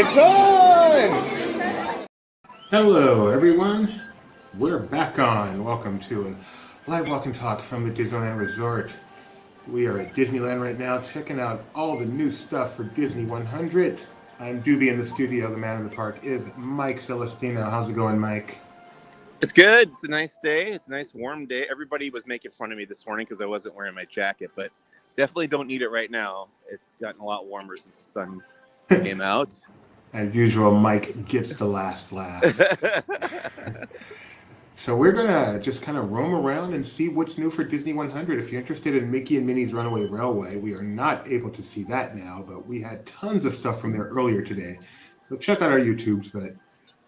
It's on! Hello, everyone. We're back on. Welcome to a live walk and talk from the Disneyland Resort. We are at Disneyland right now, checking out all the new stuff for Disney 100. I'm Doobie in the studio. The man in the park is Mike Celestino. How's it going, Mike? It's good. It's a nice day. It's a nice warm day. Everybody was making fun of me this morning because I wasn't wearing my jacket, but definitely don't need it right now. It's gotten a lot warmer since the sun came out. As usual, Mike gets the last laugh. So we're going to just kind of roam around and see what's new for Disney 100. If you're interested in Mickey and Minnie's Runaway Railway, we are not able to see that now, but we had tons of stuff from there earlier today. So check out our YouTubes. But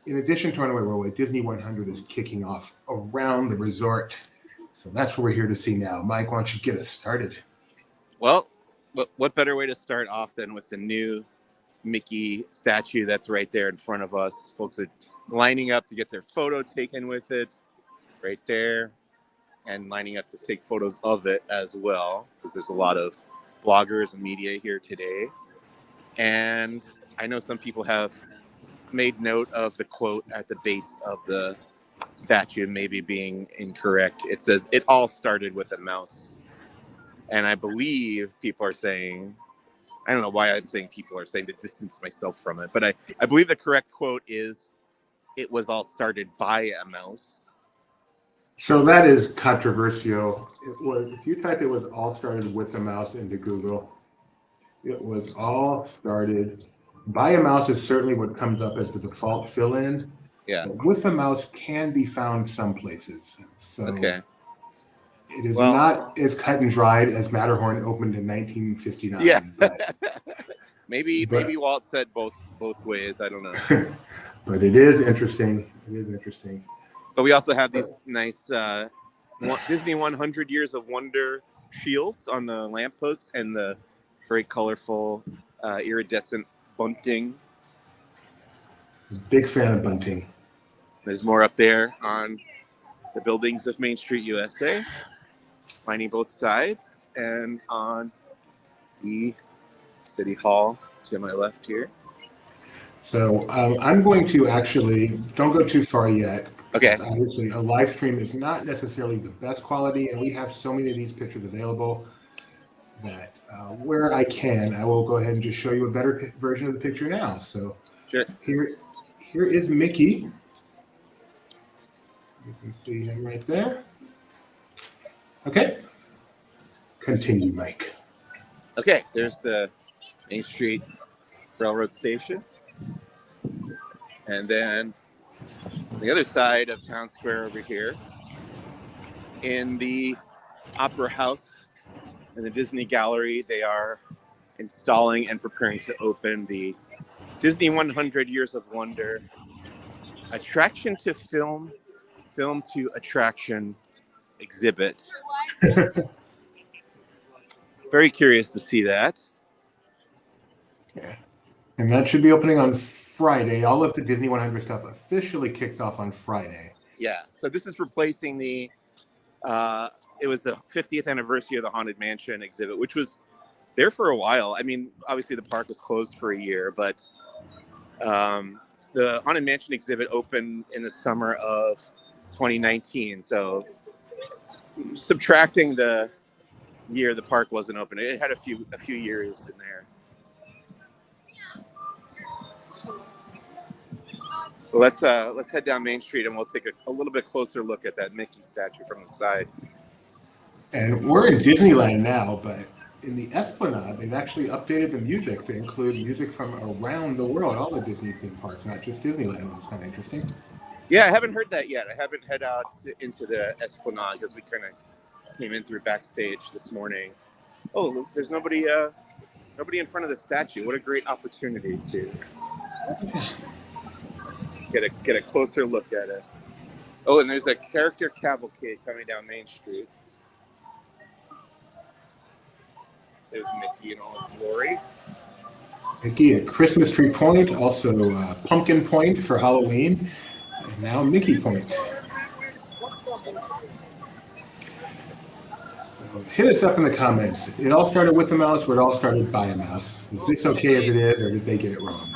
in addition to Runaway Railway, Disney 100 is kicking off around the resort. So that's what we're here to see now. Mike, why don't you get us started? Well, what better way to start off than with the new Mickey statue that's right there in front of us. Folks are lining up to get their photo taken with it right there and lining up to take photos of it as well, because there's a lot of bloggers and media here today. And I know some people have made note of the quote at the base of the statue maybe being incorrect. It says, "It all started with a mouse." And I believe people are saying, I don't know why I'm saying people are saying to distance myself from it, but I believe the correct quote is, "It was all started by a mouse." So that is controversial. If you type "it was all started with a mouse" into Google, it was all started by a mouse is certainly what comes up as the default fill-in. Yeah. But with a mouse can be found some places. So Okay. it is not as cut and dried as Matterhorn opened in 1959. Yeah. Maybe Walt said both ways. I don't know. But it is interesting. It is interesting. But we also have these nice Disney 100 Years of Wonder shields on the lamppost and the very colorful iridescent bunting. Big fan of bunting. There's more up there on the buildings of Main Street, USA, lining both sides, and on the City Hall to my left here. So I'm going to actually, don't go too far yet. Okay. Obviously, a live stream is not necessarily the best quality, and we have so many of these pictures available that where I can, I will go ahead and just show you a better version of the picture now. So sure. Here is Mickey. You can see him right there. Okay. Continue, Mike. Okay, there's the Main Street Railroad Station. And then on the other side of Town Square over here, in the Opera House and the Disney Gallery, they are installing and preparing to open the Disney 100 Years of Wonder attraction to film to attraction exhibit. Very curious to see that. Yeah. And that should be opening on Friday. All of the Disney 100 stuff officially kicks off on Friday. Yeah. So this is replacing it was the 50th anniversary of the Haunted Mansion exhibit, which was there for a while. I mean, obviously the park was closed for a year, but the Haunted Mansion exhibit opened in the summer of 2019. So subtracting the year the park wasn't open, it had a few years in there. Well, let's head down Main Street and we'll take a little bit closer look at that Mickey statue from the side. And we're in Disneyland now, but in the Esplanade, they've actually updated the music to include music from around the world, all the Disney theme parks, not just Disneyland, which is kind of interesting. Yeah, I haven't heard that yet. I haven't head out into the Esplanade because we kind of came in through backstage this morning. Oh, there's nobody in front of the statue. What a great opportunity to get a closer look at it. Oh, and there's a character cavalcade coming down Main Street. There's Mickey in all his glory. Mickey at Christmas Tree Point, also Pumpkin Point for Halloween, and now Mickey Point. Hit us up in the comments. It all started with a mouse, or it all started by a mouse. Is this okay as it is, or did they get it wrong?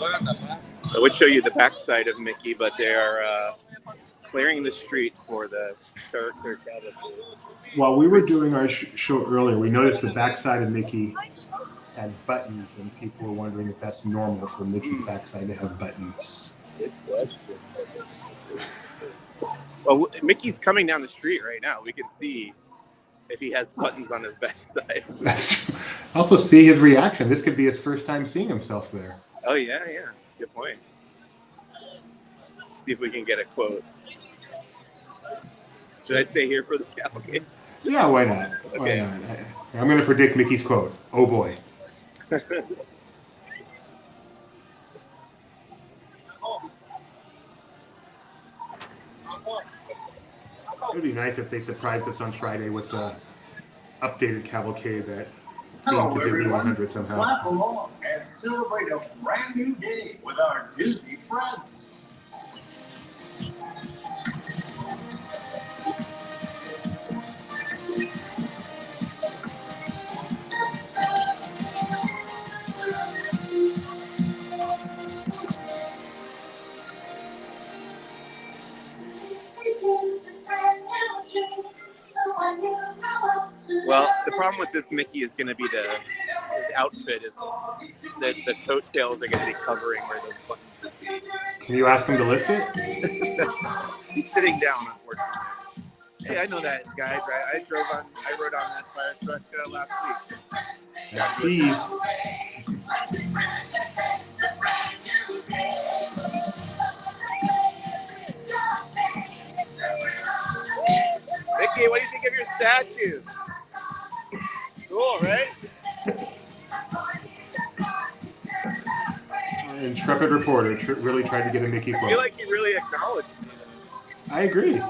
I would show you the backside of Mickey, but they are clearing the street for the character cavalcade. While we were doing our show earlier, we noticed the backside of Mickey had buttons, and people were wondering if that's normal for Mickey's backside to have buttons. Good question. Well, Mickey's coming down the street right now. We can see if he has buttons on his backside. Also, see his reaction. This could be his first time seeing himself there. Oh, yeah. Good point. See if we can get a quote. Should I stay here for the cavalcade? Yeah, why not? Okay. Why not? I'm going to predict Mickey's quote. Oh, boy. It would be nice if they surprised us on Friday with a updated cavalcade that themed to Disney 100 somehow. Clap along and celebrate a brand new day with our Disney friends. Well, the problem with this Mickey is going to be his outfit is that the coattails are going to be covering where those buttons would be. Can you ask him to lift it? He's sitting down, unfortunately. Hey, I know that guy. Right? I rode on that fire truck last week. That's Steve. Mickey, what do you think of your statue? Cool, right? Intrepid reporter really tried to get a Mickey quote. I feel like he really acknowledged me. I agree.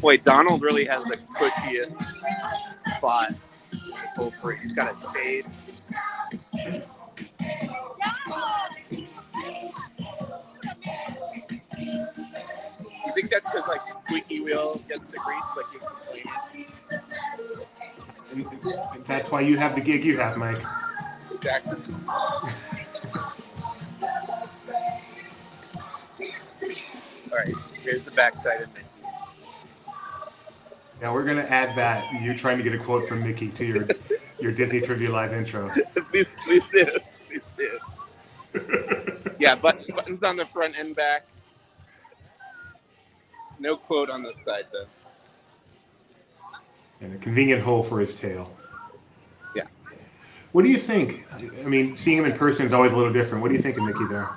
Boy, Donald really has the cushiest spot. He's got a shade. You think that's because like the squeaky wheel gets the grease like he's complaining? And that's why you have the gig you have, Mike. Exactly. All right, here's the backside of Mickey. Now we're gonna add that you trying to get a quote from Mickey to your Disney Trivia Live intro. please do. Yeah, buttons on the front and back. No quote on the side though. And a convenient hole for his tail. Yeah. What do you think? I mean, seeing him in person is always a little different. What do you think of Mickey there?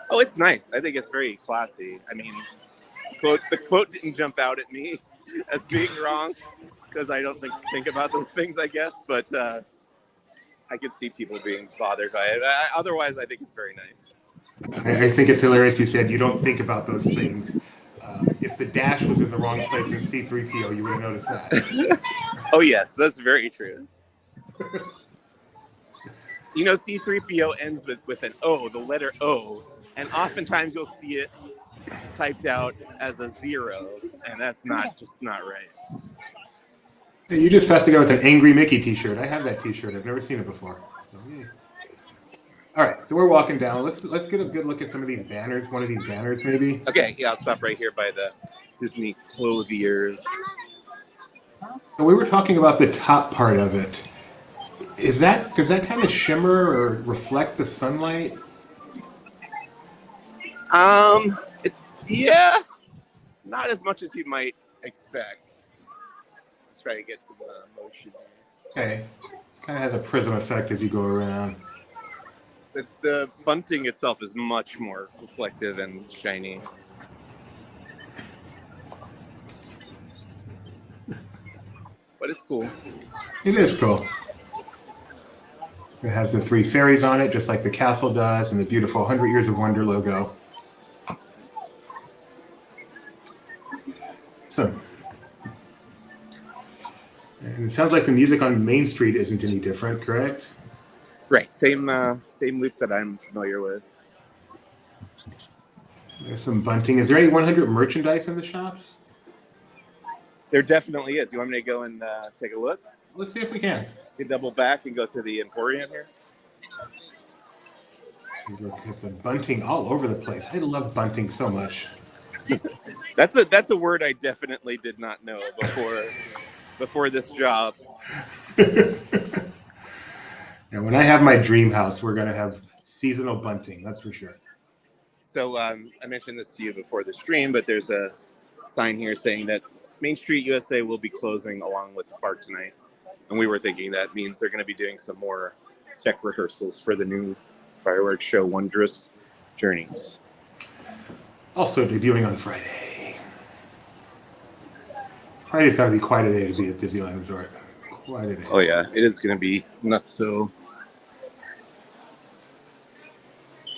Oh, it's nice. I think it's very classy. I mean, the quote didn't jump out at me as being wrong because I don't think about those things, I guess. But I could see people being bothered by it. Otherwise, I think it's very nice. I think it's hilarious you said you don't think about those things. If the dash was in the wrong place in C-3PO, you would have noticed that. Oh, yes. That's very true. You know, C-3PO ends with an O, the letter O. And oftentimes you'll see it typed out as a 0. And that's just not right. Hey, you just passed to go with an Angry Mickey t-shirt. I have that t-shirt. I've never seen it before. All right, so we're walking down. Let's get a good look at some of these banners. One of these banners, maybe. Okay, yeah, I'll stop right here by the Disney clothiers. So we were talking about the top part of it. Does that kind of shimmer or reflect the sunlight? Yeah, not as much as you might expect. Try to get some motion. Okay, kind of has a prism effect as you go around. The bunting itself is much more reflective and shiny. But it's cool. It is cool. It has the 3 fairies on it, just like the castle does, and the beautiful 100 Years of Wonder logo. So, and it sounds like the music on Main Street isn't any different, correct? Right. Same loop that I'm familiar with. There's some bunting. Is there any 100 merchandise in the shops? There definitely is. You want me to go and take a look? Let's see if we can. We can double back and go through the Emporium here. Look at the bunting all over the place. I love bunting so much. That's a word I definitely did not know before this job. And when I have my dream house, we're going to have seasonal bunting. That's for sure. So I mentioned this to you before the stream, but there's a sign here saying that Main Street USA will be closing along with the park tonight. And we were thinking that means they're going to be doing some more tech rehearsals for the new fireworks show, Wondrous Journeys. Also debuting on Friday. Friday's got to be quite a day to be at Disneyland Resort. Quite a day. Oh, yeah. It is going to be nuts. So,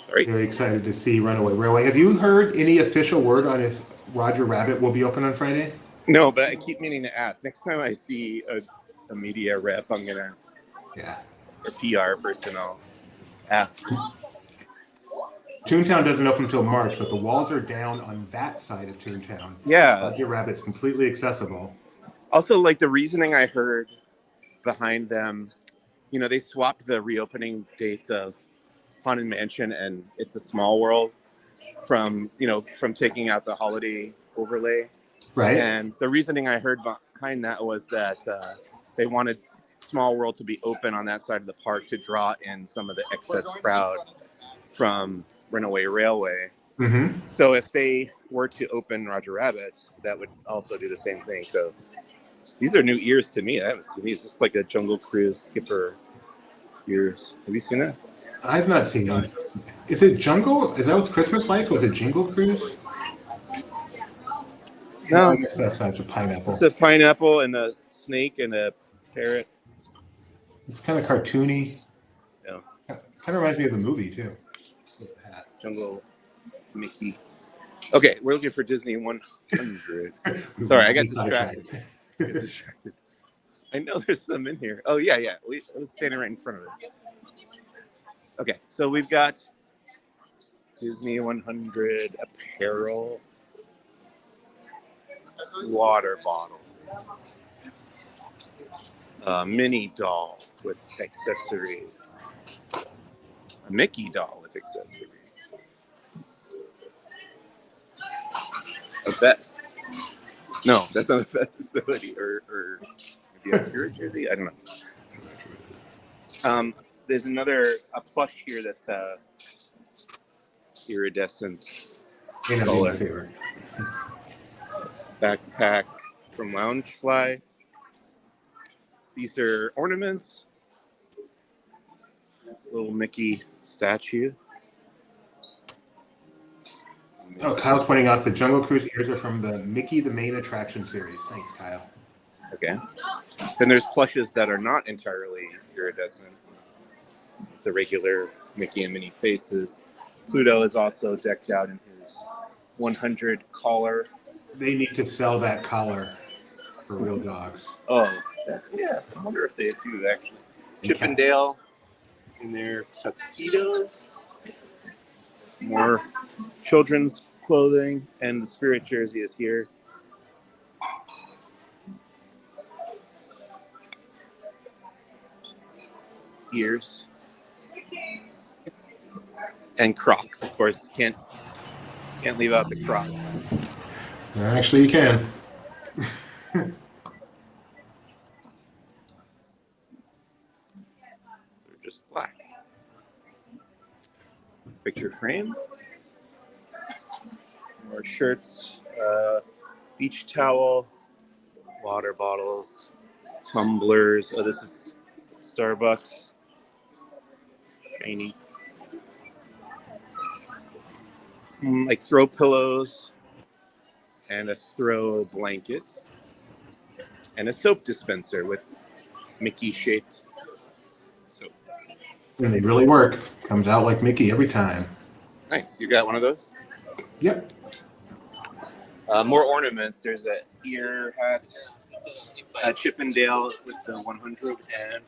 sorry. Very excited to see Runaway Railway. Have you heard any official word on if Roger Rabbit will be open on Friday? No, but I keep meaning to ask. Next time I see a media rep, I'm going to, or PR person, I'll ask. Toontown doesn't open until March, but the walls are down on that side of Toontown. Yeah. Roger Rabbit's completely accessible. Also, like the reasoning I heard behind them, you know, they swapped the reopening dates of Haunted Mansion and It's a Small World from taking out the holiday overlay. Right. And the reasoning I heard behind that was that they wanted Small World to be open on that side of the park to draw in some of the excess crowd from Runaway Railway. Mm-hmm. So if they were to open Roger Rabbit, that would also do the same thing. So these are new ears to me. I haven't seen these. It's like a Jungle Cruise Skipper ears. Have you seen that? I've not seen them. Is it Jungle? Is that what's Christmas lights? Was it Jingle Cruise? No. I guess that's not a pineapple. It's a pineapple and a snake and a parrot. It's kind of cartoony. Yeah. Kind of reminds me of the movie, too. Jungle Mickey. Okay, we're looking for Disney 100. Sorry, I got distracted. I know there's some in here. Oh, yeah. I was standing right in front of it. Okay, so we've got Disney 100 apparel, water bottles, a Minnie doll with accessories, a Mickey doll with accessories, a vest. No, that's not a vest. It's a hoodie or maybe a spirit jersey. I don't know. There's a plush here that's iridescent color. Backpack from Loungefly. These are ornaments. Little Mickey statue. Oh, Kyle's pointing out the Jungle Cruise ears are from the Mickey the Main Attraction series. Thanks, Kyle. Okay. Then there's plushes that are not entirely iridescent. The regular Mickey and Minnie faces. Pluto is also decked out in his 100 collar. They need to sell that collar for real dogs. Oh, yeah. I wonder if they do actually. Chip and Dale in their tuxedos. More children's clothing, and the spirit jersey is here. Ears. And Crocs, of course. Can't leave out the Crocs. Actually, you can. So just black. Picture frame. More shirts, beach towel, water bottles, tumblers. Oh, this is Starbucks. Shiny. Like throw pillows and a throw blanket. and a soap dispenser with Mickey shaped soap. And they really work. Comes out like Mickey every time. Nice. You got one of those? Yep. More ornaments. There's an ear hat, a Chippendale with the 100, and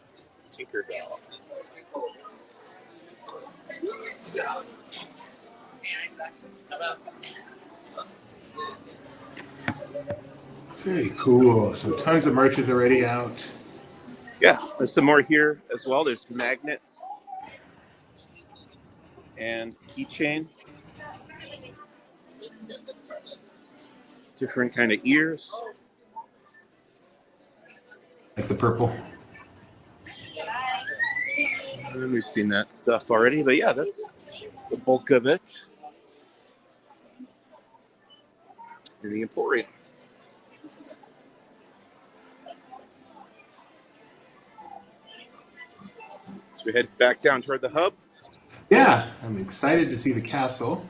Tinkerbell. Very cool. So tons of merch is already out. Yeah, there's some more here as well. There's magnets and keychain. Different kind of ears. Like the purple. And we've seen that stuff already, but yeah, that's the bulk of it. In the Emporium. So we head back down toward the hub. Yeah, I'm excited to see the castle.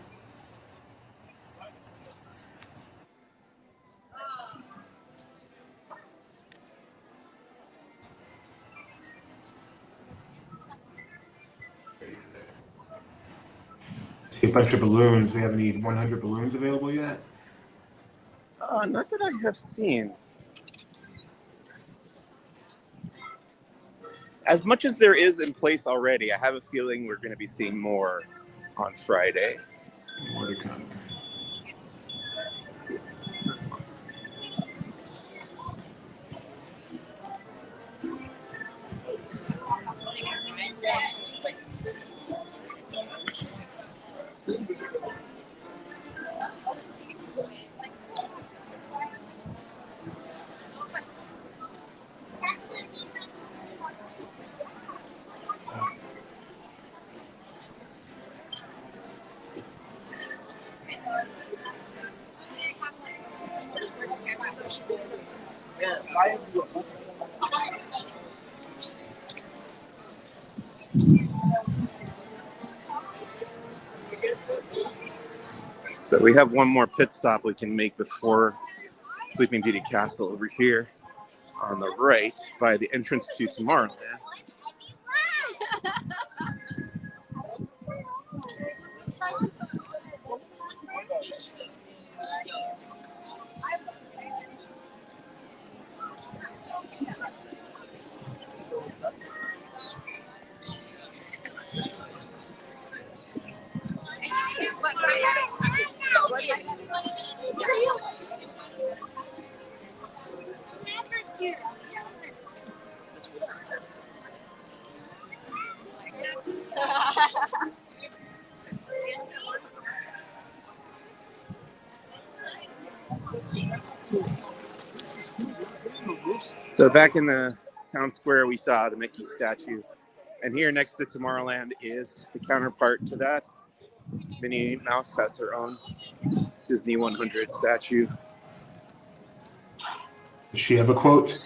See a bunch of balloons. They have any 100 balloons available yet? Not that I have seen. As much as there is in place already, I have a feeling we're going to be seeing more on Friday. More to come. So we have one more pit stop we can make before Sleeping Beauty Castle over here on the right by the entrance to Tomorrowland. So back in the town square, we saw the Mickey statue. And here next to Tomorrowland is the counterpart to that. Minnie Mouse has her own Disney 100 statue. Does she have a quote?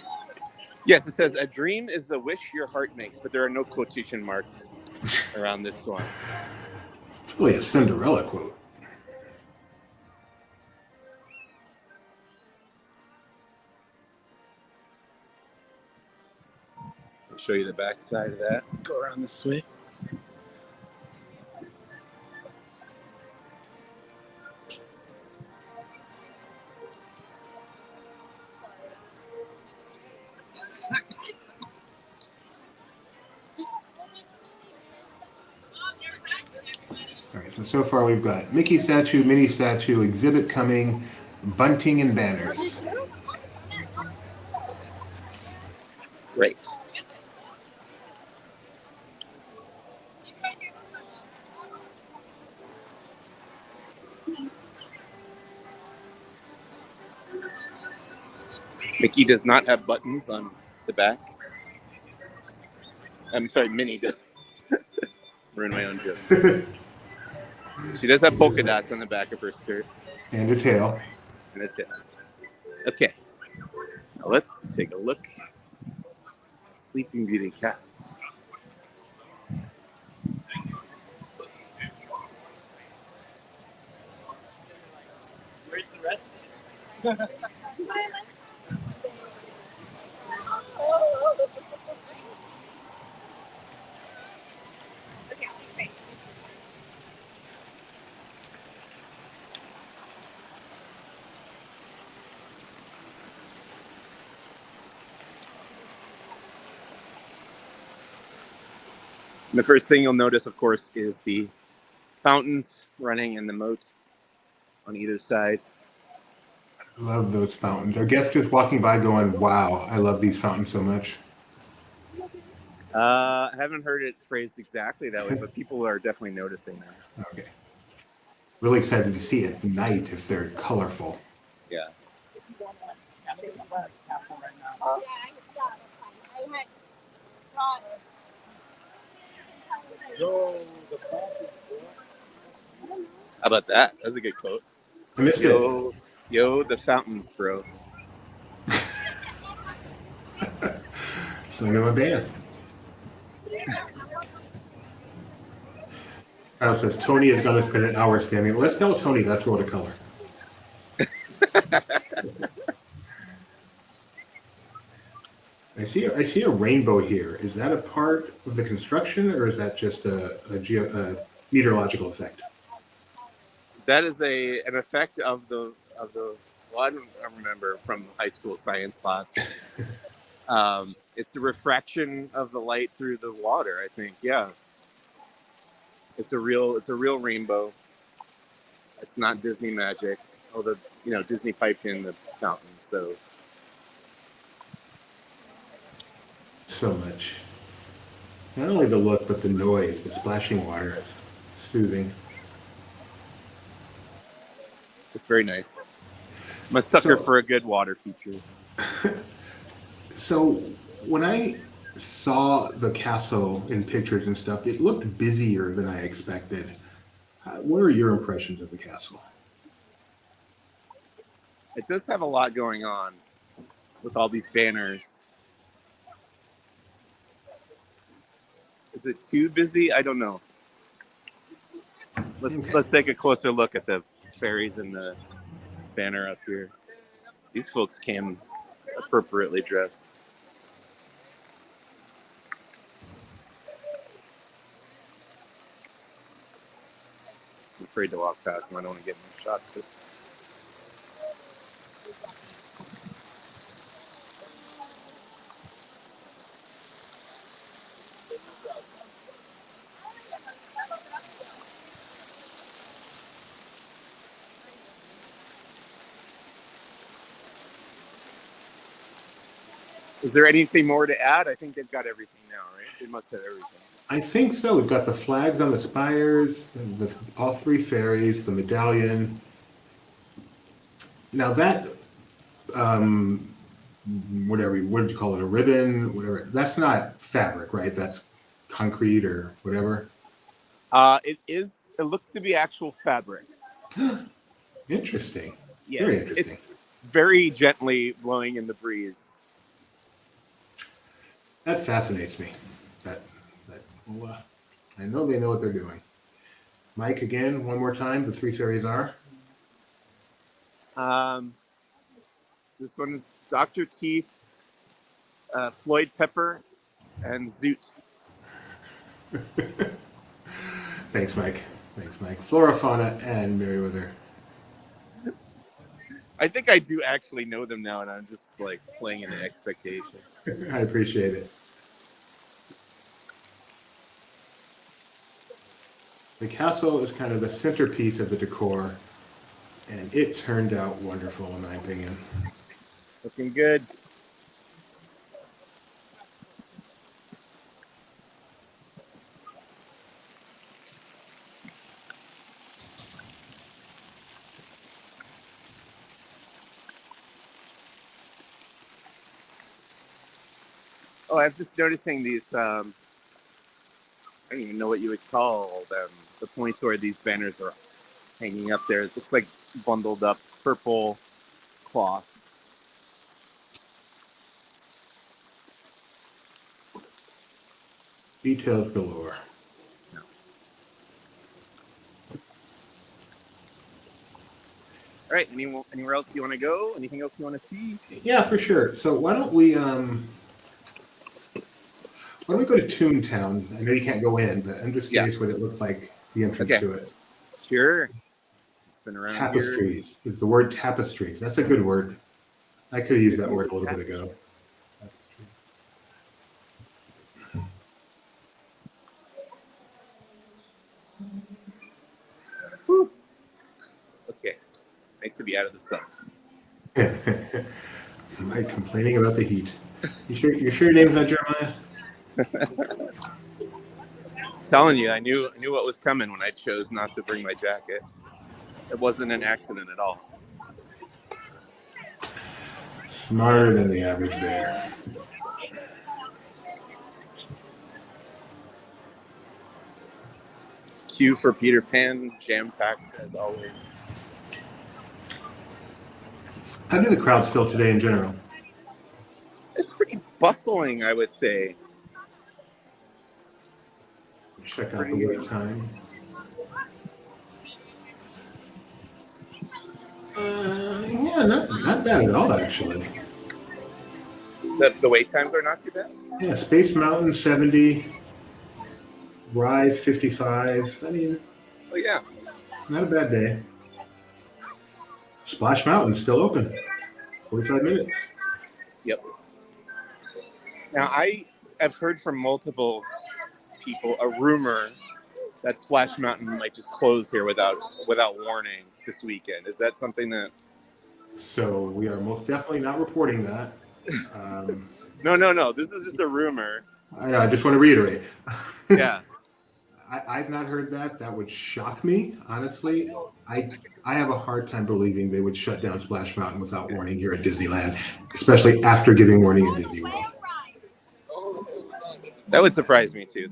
Yes, it says, "A dream is the wish your heart makes," but there are no quotation marks around this one. It's really a Cinderella quote. I'll show you the back side of that. Go around this way. All right, so far we've got Mickey statue, Minnie statue, exhibit coming, bunting and banners. Great. Mickey does not have buttons on the back. I'm sorry, Minnie does. Ruin my own joke. She does have polka dots on the back of her skirt. And a tail. And a tail. Okay. Now let's take a look at Sleeping Beauty Castle. Where's the rest? And the first thing you'll notice, of course, is the fountains running in the moat on either side. Love those fountains. Our guests just walking by going, wow, I love these fountains so much. I haven't heard it phrased exactly that way, but people are definitely noticing that. Okay. Really excited to see at night if they're colorful. Yeah. How about that? That's a good quote. I missed it. Yo, the fountains, bro. It's the name of my band. Kyle says Tony is going to spend an hour standing. Let's tell Tony that's watercolor. I see a rainbow here. Is that a part of the construction, or is that just a meteorological effect? That is an effect of the. Well, I don't remember from high school science class. It's the refraction of the light through the water. I think, yeah. It's a real rainbow. It's not Disney magic, although Disney piped in the fountain, so much. Not only the look, but the noise, the splashing water, is soothing. It's very nice. I'm a sucker for a good water feature. So when I saw the castle in pictures and stuff, it looked busier than I expected. What are your impressions of the castle? It does have a lot going on with all these banners. Is it too busy? I don't know. Let's take a closer look at the fairies and the banner up here. These folks came appropriately dressed. I'm afraid to walk past them. I don't want to get any shots. But is there anything more to add? I think they've got everything now, right? They must have everything. I think so. We've got the flags on the spires, all three fairies, the medallion. Now that, whatever, what did you call it, a ribbon, whatever, that's not fabric, right? That's concrete or whatever? It is. It looks to be actual fabric. Interesting. Yeah, Very interesting. It's very gently blowing in the breeze. That fascinates me. I know they know what they're doing. Mike, again, one more time, the three fairies are? This one is Dr. Teeth, Floyd Pepper, and Zoot. Thanks, Mike. Flora, Fauna, and Merriweather. I think I do actually know them now, and I'm just like playing in expectation. I appreciate it. The castle is kind of the centerpiece of the decor, and it turned out wonderful in my opinion. Looking good. Oh, I'm just noticing these, I don't even know what you would call them, the points where these banners are hanging up there. It looks like bundled up purple cloth. Details galore. All right, anywhere else you want to go? Anything else you want to see? Yeah, for sure. So why don't we go to Toontown? I know you can't go in, but I'm just curious what it looks like, the entrance to it. Sure. Spin around tapestries is the word tapestries. That's a good word. I could have used that word a little bit ago. Nice to be out of the sun. Mike complaining about the heat. You sure your name's not Jeremiah? Telling you, I knew what was coming when I chose not to bring my jacket. It wasn't an accident at all. Smarter than the average bear. Queue for Peter Pan, jam-packed as always. How do the crowds feel today in general? It's pretty bustling, I would say. Check out the wait time. Yeah, not bad at all, actually. The wait times are not too bad? Yeah, Space Mountain 70, Rise 55. I mean, Oh, yeah. not a bad day. Splash Mountain still open, 45 minutes. Yep. Now, I have heard from multiple people a rumor that Splash Mountain might just close here without warning this weekend. Is that something that... So we are most definitely not reporting that. No. This is just a rumor. I just want to reiterate. Yeah. I've not heard that. That would shock me, honestly. I have a hard time believing they would shut down Splash Mountain without warning here at Disneyland, especially after giving warning at Disney World. That would surprise me too.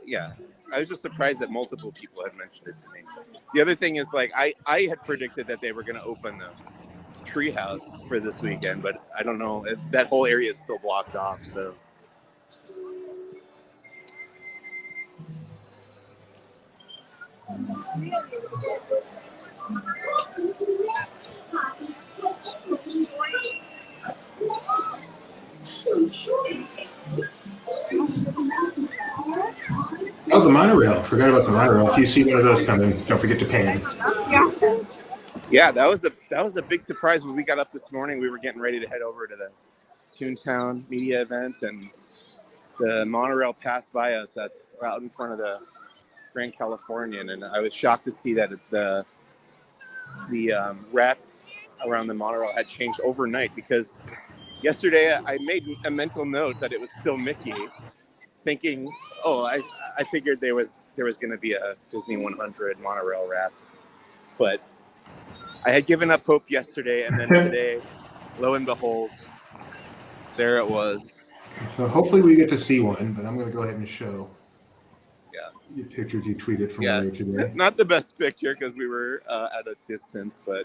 Yeah. I was just surprised that multiple people had mentioned it to me. The other thing is, like, I had predicted that they were going to open the treehouse for this weekend, but I don't know. That whole area is still blocked off, so. Oh, the monorail. Forgot about the monorail. If you see one of those coming, don't forget to pay. Yeah, that was a big surprise when we got up this morning. We were getting ready to head over to the Toontown media event, and the monorail passed by us out in front of the Grand Californian, and I was shocked to see that the wrap around the monorail had changed overnight, because yesterday I made a mental note that it was still Mickey, thinking, I figured there was going to be a Disney 100 monorail wrap, but I had given up hope yesterday, and then today, lo and behold, there it was. So hopefully we get to see one, but I'm going to go ahead and show the Yeah. pictures you tweeted from earlier today. Not the best picture because we were at a distance, but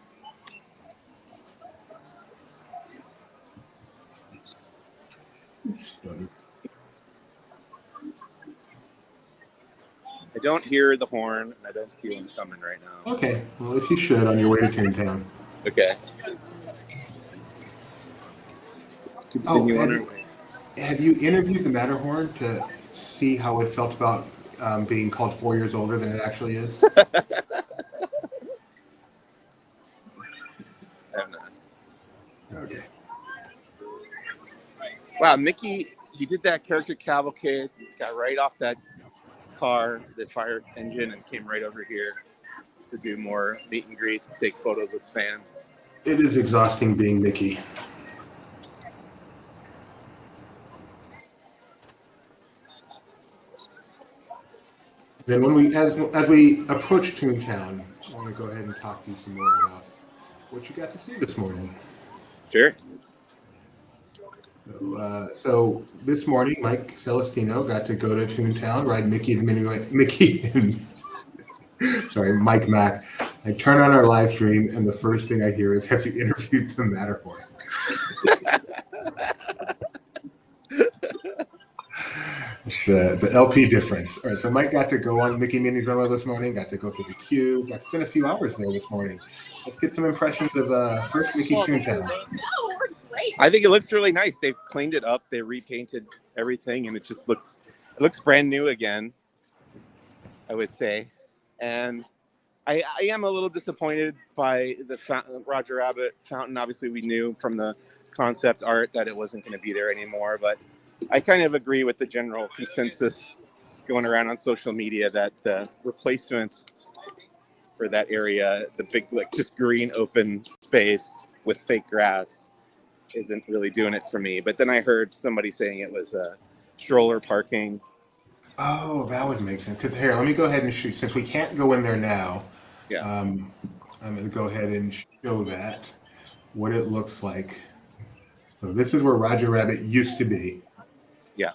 I don't hear the horn, and I don't see one coming right now. Okay, well, if you should on your way to Toontown. Okay. Let's continue on our way. Have you interviewed the Matterhorn to see how it felt about being called 4 years older than it actually is? I have not. Okay. Wow, Mickey, he did that character cavalcade, got right off that car, the fire engine, and came right over here to do more meet and greets, take photos with fans. It is exhausting being Mickey. Then as we approach Toontown, I want to go ahead and talk to you some more about what you got to see this morning. Sure. So this morning, Mike Celestino got to go to Toontown, ride Mike Mack. I turn on our live stream, and the first thing I hear is, "Have you interviewed the Matterhorn?" It's the LP difference. All right, so Mike got to go on Mickey Minnie's Runaway this morning, got to go through the queue, got to spend a few hours there this morning. Let's get some impressions of first Mickey's Toontown. I think it looks really nice. They've cleaned it up. They repainted everything, and it looks brand new again, I would say. And I am a little disappointed by the Roger Rabbit fountain. Obviously, we knew from the concept art that it wasn't going to be there anymore, but I kind of agree with the general consensus going around on social media that the replacement for that area. The big, like, just green open space with fake grass isn't really doing it for me. But then I heard somebody saying it was stroller parking. Oh, that would make sense. Because here, let me go ahead and shoot. Since we can't go in there now, Yeah. I'm going to go ahead and show that, what it looks like. So this is where Roger Rabbit used to be. Yeah.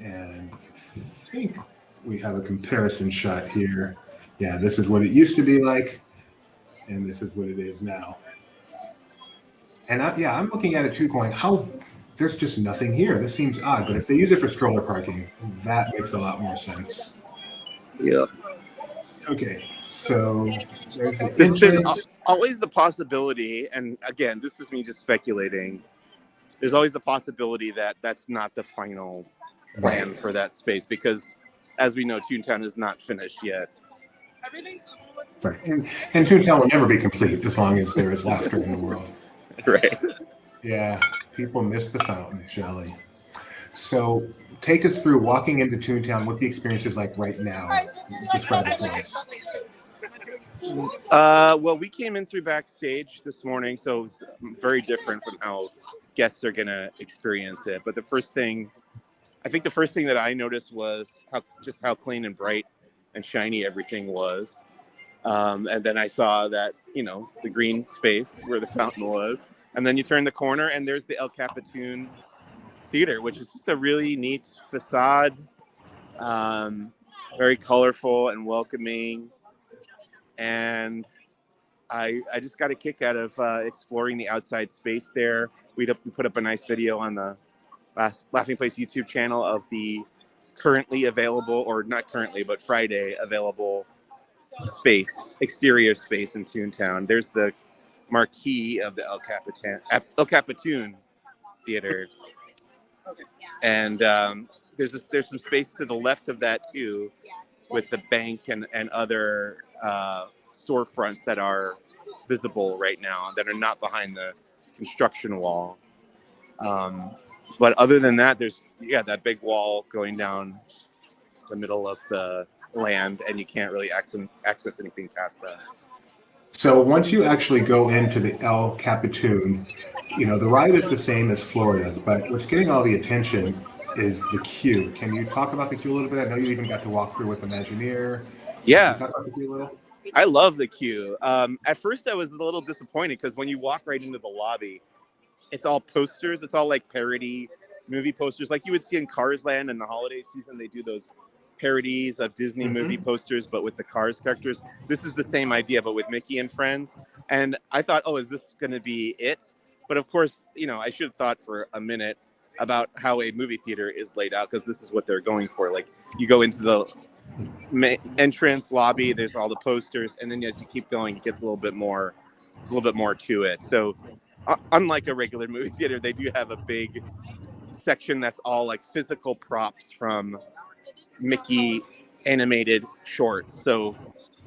And I think we have a comparison shot here. Yeah, this is what it used to be like, and this is what it is now. And I'm looking at it too, going, there's just nothing here. This seems odd, but if they use it for stroller parking, that makes a lot more sense. Yeah. Okay, so there's the There's entrance. always the possibility, and again, this is me just speculating. There's always the possibility that that's not the final plan for that space, because, as we know, Toontown is not finished yet. Right. And Toontown will never be complete as long as there is laughter in the world. Right. Yeah, people miss the fountain, Shelley. So take us through walking into Toontown, what the experience is like right now. Describe it to us. Well, we came in through backstage this morning, so it was very different from how guests are going to experience it. But the first thing that I noticed was how clean and bright and shiny everything was. And then I saw that, the green space where the fountain was. And then you turn the corner and there's the El Capitan Theater, which is just a really neat facade, very colorful and welcoming. And I just got a kick out of exploring the outside space there. We put up a nice video on the Laughing Place YouTube channel of the currently available, or not currently, but Friday available exterior space in Toontown. There's the marquee of the El Capitan Theater, and there's some space to the left of that too, with the bank and other storefronts that are visible right now that are not behind the construction wall. But other than that, there's that big wall going down the middle of the land, and you can't really access anything past that. So once you actually go into the El Capitan, the ride is the same as Florida's, but what's getting all the attention is the queue. Can you talk about the queue a little bit? I know you even got to walk through with Imagineer. Yeah. Can you talk about the queue a little? I love the queue. At first I was a little disappointed because when you walk right into the lobby, it's all posters. It's all like parody movie posters, like you would see in Cars Land in the holiday season. They do those parodies of Disney movie posters, but with the Cars characters. This is the same idea, but with Mickey and friends. And I thought, is this going to be it? But of course, I should have thought for a minute about how a movie theater is laid out, because this is what they're going for. Like, you go into the entrance lobby, there's all the posters, and then as you keep going, it gets a little bit more to it. So unlike a regular movie theater, they do have a big section that's all like physical props from Mickey animated shorts. So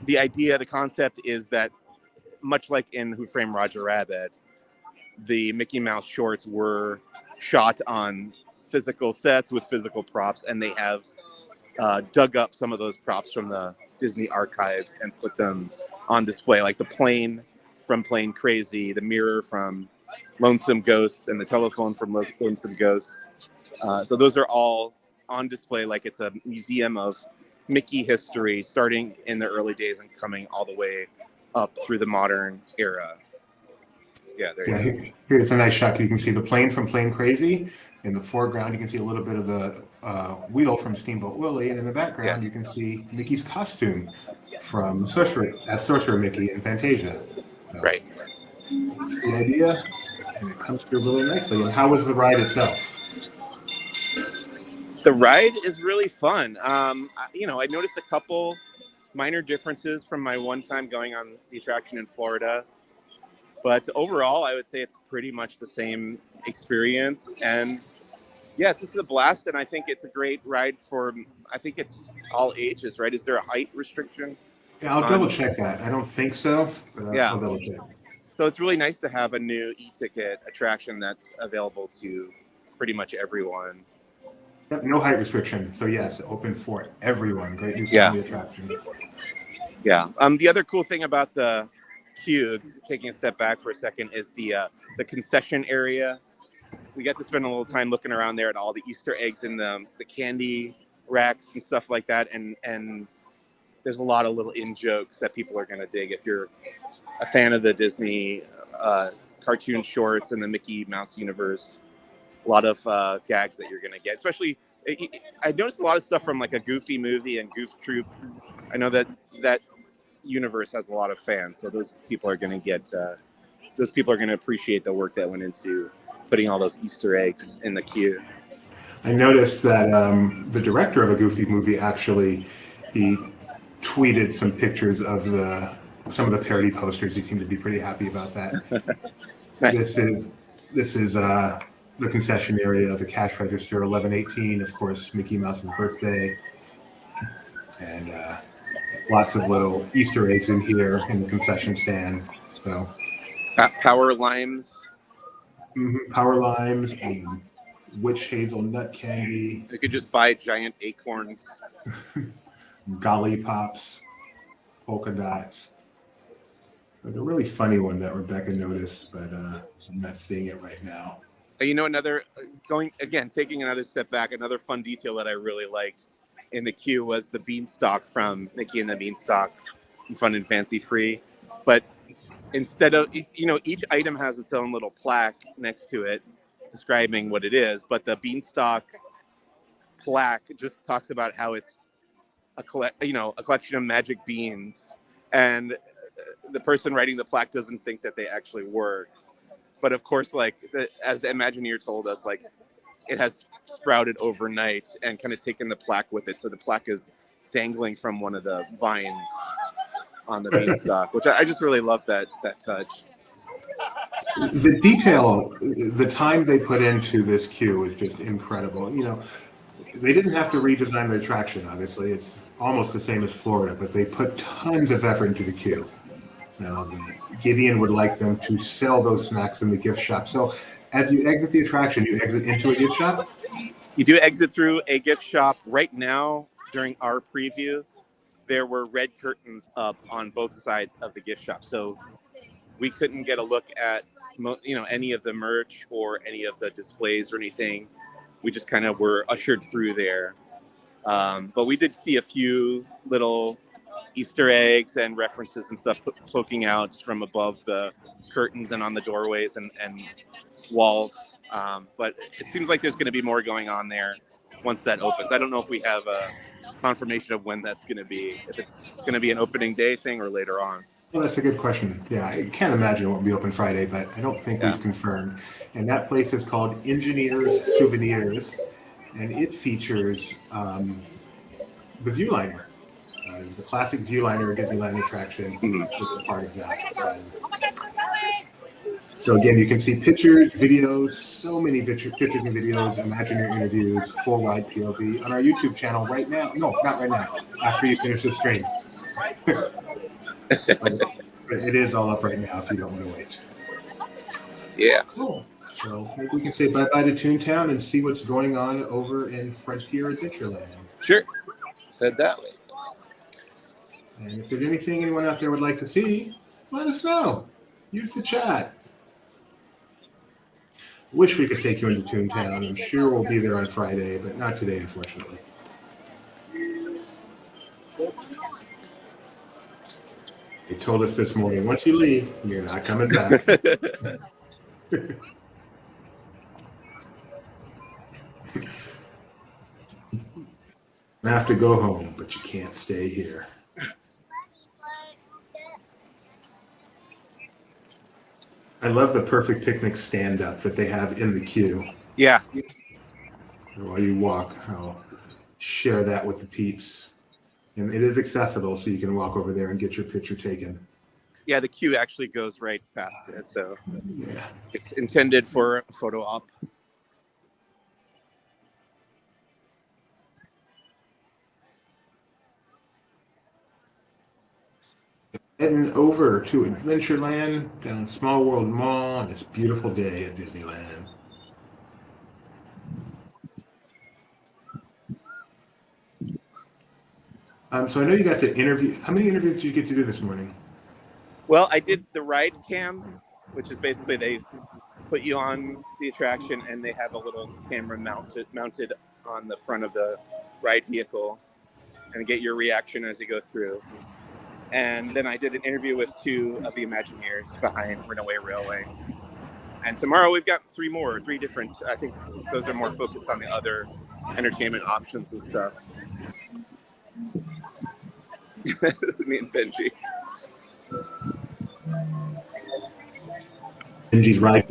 the concept is that, much like in Who Framed Roger Rabbit, the Mickey Mouse shorts were shot on physical sets with physical props, and they have dug up some of those props from the Disney archives and put them on display, like the plane from Plane Crazy, the mirror from Lonesome Ghosts, and the telephone from Lonesome Ghosts. So those are all on display, like it's a museum of Mickey history, starting in the early days and coming all the way up through the modern era. Yeah, there you go. Here's a nice shot. You can see the plane from Plane Crazy. In the foreground, you can see a little bit of the wheel from Steamboat Willie, and in the background, you can see Mickey's costume from Sorcerer Mickey in Fantasia. So, right. That's the idea, and it comes through really nicely. And how was the ride itself? The ride is really fun. I noticed a couple minor differences from my one time going on the attraction in Florida. But overall, I would say it's pretty much the same experience. And yeah, it's just a blast. And I think it's a great ride I think it's all ages, right? Is there a height restriction? Yeah, I'll double check that. I don't think so, but Yeah. I'll double check. So it's really nice to have a new e-ticket attraction that's available to pretty much everyone. Yep, no height restriction. So yes, open for everyone. Great new attraction. Yeah. The other cool thing about the queue, taking a step back for a second, is the concession area. We got to spend a little time looking around there at all the Easter eggs in the candy racks and stuff like that, and there's a lot of little in jokes that people are going to dig if you're a fan of the Disney cartoon shorts and the Mickey Mouse universe. A lot of gags that you're going to get, especially. I noticed a lot of stuff from like a Goofy movie and Goof Troop. I know that universe has a lot of fans, so those people are going to get. Those people are going to appreciate the work that went into putting all those Easter eggs in the queue. I noticed that the director of a Goofy movie actually he tweeted some pictures of some of the parody posters. He seemed to be pretty happy about that. Nice. This is the concession area, the cash register, 1118, of course, Mickey Mouse's birthday, and lots of little Easter eggs in here in the concession stand. So Power limes. Power limes and witch hazelnut candy. You could just buy giant acorns. Golly pops, polka dots. There's a really funny one that Rebecca noticed, but I'm not seeing it right now. You know, taking another step back, another fun detail that I really liked in the queue was the beanstalk from Mickey and the Beanstalk from Fun and Fancy Free. But instead of, each item has its own little plaque next to it describing what it is, but the beanstalk plaque just talks about how it's a collection of magic beans, and the person writing the plaque doesn't think that they actually work. But of course, as the Imagineer told us, it has sprouted overnight and kind of taken the plaque with it. So the plaque is dangling from one of the vines on the beanstalk, which I just really love that touch. The detail, the time they put into this queue is just incredible. They didn't have to redesign the attraction, obviously. It's almost the same as Florida, but they put tons of effort into the queue. Now, Gideon would like them to sell those snacks in the gift shop. So as you exit the attraction, you exit into a gift shop? You do exit through a gift shop. Right now, during our preview, there were red curtains up on both sides of the gift shop. So we couldn't get a look at any of the merch or any of the displays or anything. We just kind of were ushered through there. But we did see a few little Easter eggs and references and stuff poking out from above the curtains and on the doorways and walls. But it seems like there's going to be more going on there once that opens. I don't know if we have a confirmation of when that's going to be, if it's going to be an opening day thing or later on. Well, that's a good question. Yeah, I can't imagine it won't be open Friday, but I don't think we've confirmed. And that place is called Engineers Souvenirs, and it features the Viewliner. The classic Viewliner Disneyland attraction is a part of that. So again, you can see pictures, videos, so many pictures and videos, Imagineer interviews, full wide POV on our YouTube channel right now. No, not right now. After you finish the stream. But it is all up right now if you don't want to wait. Yeah. Cool. So maybe we can say bye-bye to Toontown and see what's going on over in Frontier Adventureland. Sure. Said that way. And if there's anything anyone out there would like to see, let us know. Use the chat. Wish we could take you into Toontown. I'm sure we'll be there on Friday, but not today, unfortunately. They told us this morning, once you leave, you're not coming back. You have to go home, but you can't stay here. I love the perfect picnic stand-up that they have in the queue. Yeah. So while you walk, I'll share that with the peeps. And it is accessible, so you can walk over there and get your picture taken. Yeah, the queue actually goes right past it, so yeah, it's intended for a photo op. Heading over to Adventureland down Small World Mall on this beautiful day at Disneyland. So I know you got to interview. How many interviews did you get to do this morning? Well, I did the ride cam, which is basically they put you on the attraction and they have a little camera mounted on the front of the ride vehicle and get your reaction as you go through. And then I did an interview with 2 of the Imagineers behind Runaway Railway. And tomorrow we've got 3 different, I think those are more focused on the other entertainment options and stuff. This is me and Benji. Benji's ride.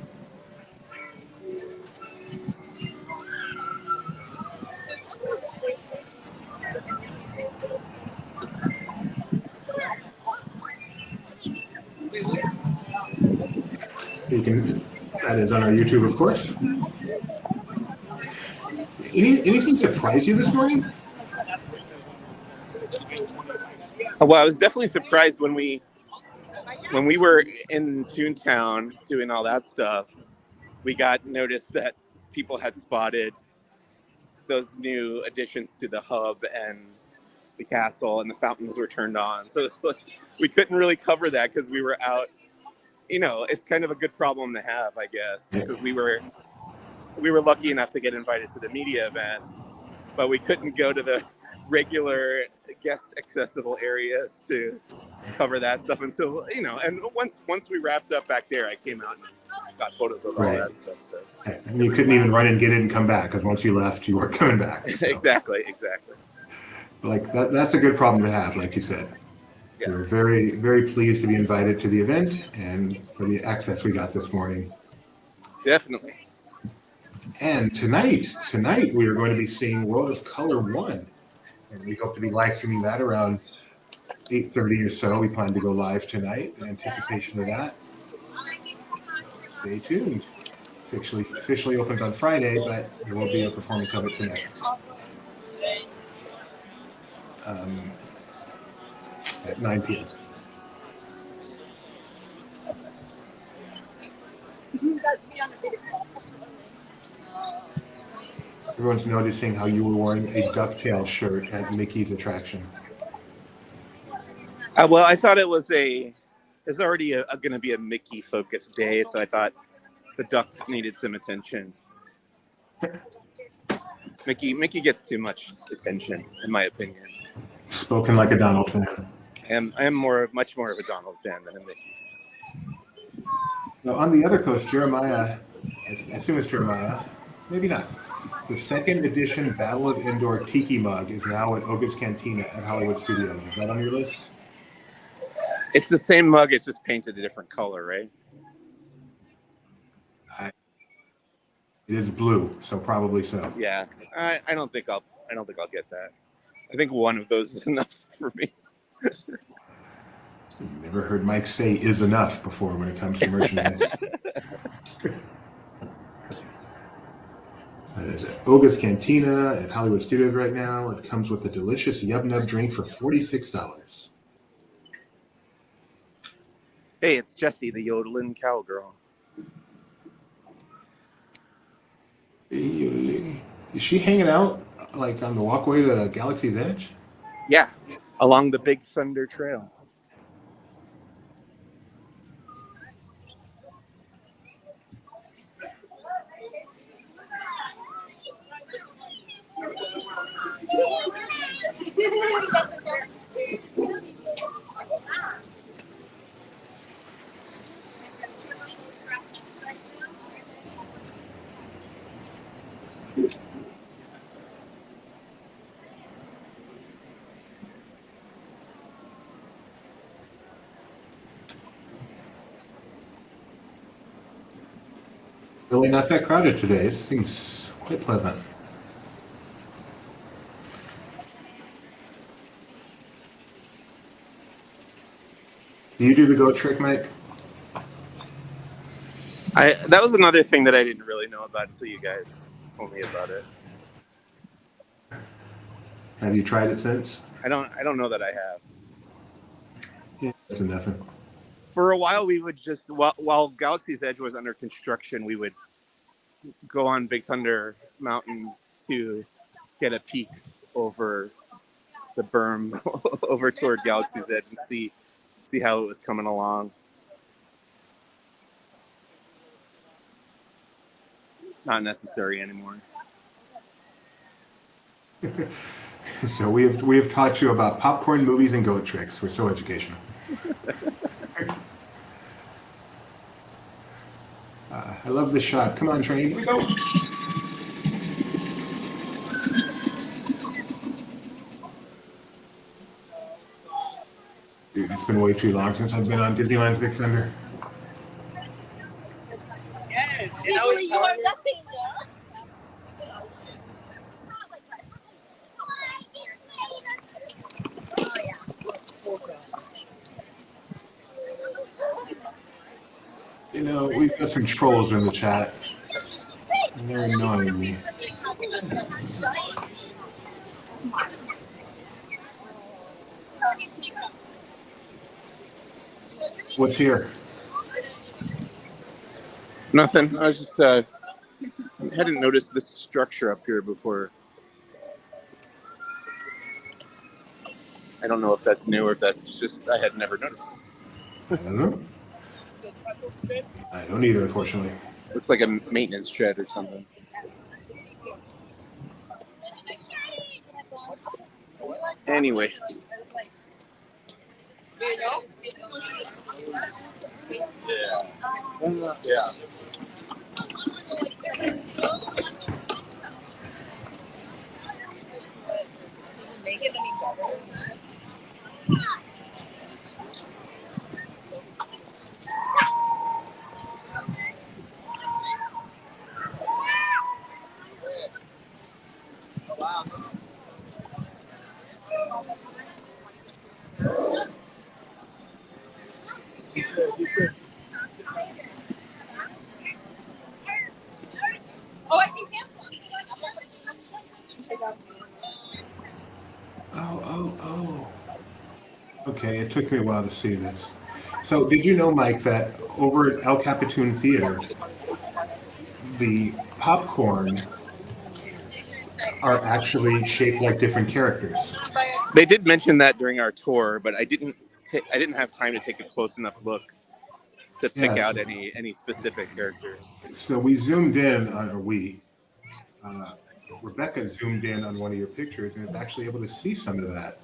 That is on our YouTube, of course. Anything surprise you this morning? Well, I was definitely surprised when we were in Toontown doing all that stuff. We got noticed that people had spotted those new additions to the hub and the castle, and the fountains were turned on. So we couldn't really cover that because we were out. You know, it's kind of a good problem to have, I guess, because we were lucky enough to get invited to the media event, but we couldn't go to the regular guest accessible areas to cover that stuff until, you know, and once we wrapped up back there, I came out and got photos of all that stuff. So and you couldn't even run and get it and come back because once you left, you weren't coming back. So. Exactly. Like that's a good problem to have, like you said. Yeah. We're very, very pleased to be invited to the event and for the access we got this morning. Definitely. And tonight we are going to be seeing World of Color 1. And we hope to be live streaming that around 8:30 or so. We plan to go live tonight in anticipation of that. Stay tuned. Officially opens on Friday, but there will be a performance of it tonight. At 9 p.m. Everyone's noticing how you were wearing a DuckTales shirt at Mickey's attraction. Well, I thought it's already going to be a Mickey focused day, so I thought the ducks needed some attention. Mickey gets too much attention, in my opinion. Spoken like a Donald fan. I am much more of a Donald fan than a Mickey. Now, on the other coast, Jeremiah, I assume it's Jeremiah, maybe not. The second edition Battle of Endor Tiki mug is now at Oga's Cantina at Hollywood Studios. Is that on your list? It's the same mug. It's just painted a different color, right? It is blue, so probably so. Yeah, I don't think I'll get that. I think one of those is enough for me. Never heard Mike say "is enough" before when it comes to merchandise. That is at Oga's Cantina at Hollywood Studios right now. It comes with a delicious Yub Nub drink for $46. Hey, it's Jessie, the yodeling cowgirl. Is she hanging out like on the walkway to Galaxy's Edge? Yeah, along the Big Thunder Trail. Really not that crowded today. It seems quite pleasant. Do you do the goat trick, Mike? That was another thing that I didn't really know about until you guys told me about it. Have you tried it since? I don't know that I have. Yeah, that's nothing. For a while, we would just while Galaxy's Edge was under construction, we would go on Big Thunder Mountain to get a peek over the berm over toward Galaxy's Edge and see how it was coming along. Not necessary anymore. So we have taught you about popcorn, movies, and goat tricks. We're so educational. I love this shot. Come on, train. Here we go. Dude, it's been way too long since I've been on Disneyland's Big Thunder. Yes, you are nothing. You know, we've got some trolls in the chat. And they're annoying me. What's here? Nothing. I was just hadn't noticed this structure up here before. I don't know if that's new or if that's just I had never noticed. I don't know. I don't either, unfortunately. Looks like a maintenance shed or something. Anyway. Yeah. Make it any better. Oh, I can cancel. Oh. Okay, it took me a while to see this. So did you know, Mike, that over at El Capitan Theater, the popcorn are actually shaped like different characters? They did mention that during our tour, but I didn't have time to take a close enough look to pick Yes. out any specific characters. So we zoomed in on, Rebecca zoomed in on one of your pictures and is actually able to see some of that.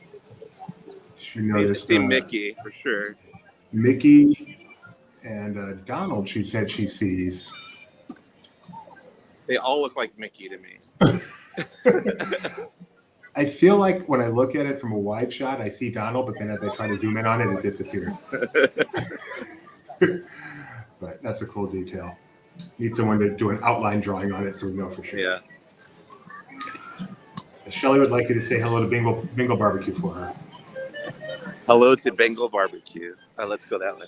She noticed See Mickey for sure. Mickey and Donald, she said she sees. They all look like Mickey to me. I feel like when I look at it from a wide shot, I see Donald, but then as I try to zoom in on it, it disappears. But that's a cool detail. Need someone to do an outline drawing on it so we know for sure. Yeah. Shelly would like you to say hello to Bingo Barbecue for her. Hello to Bengal Barbecue. Let's go that way.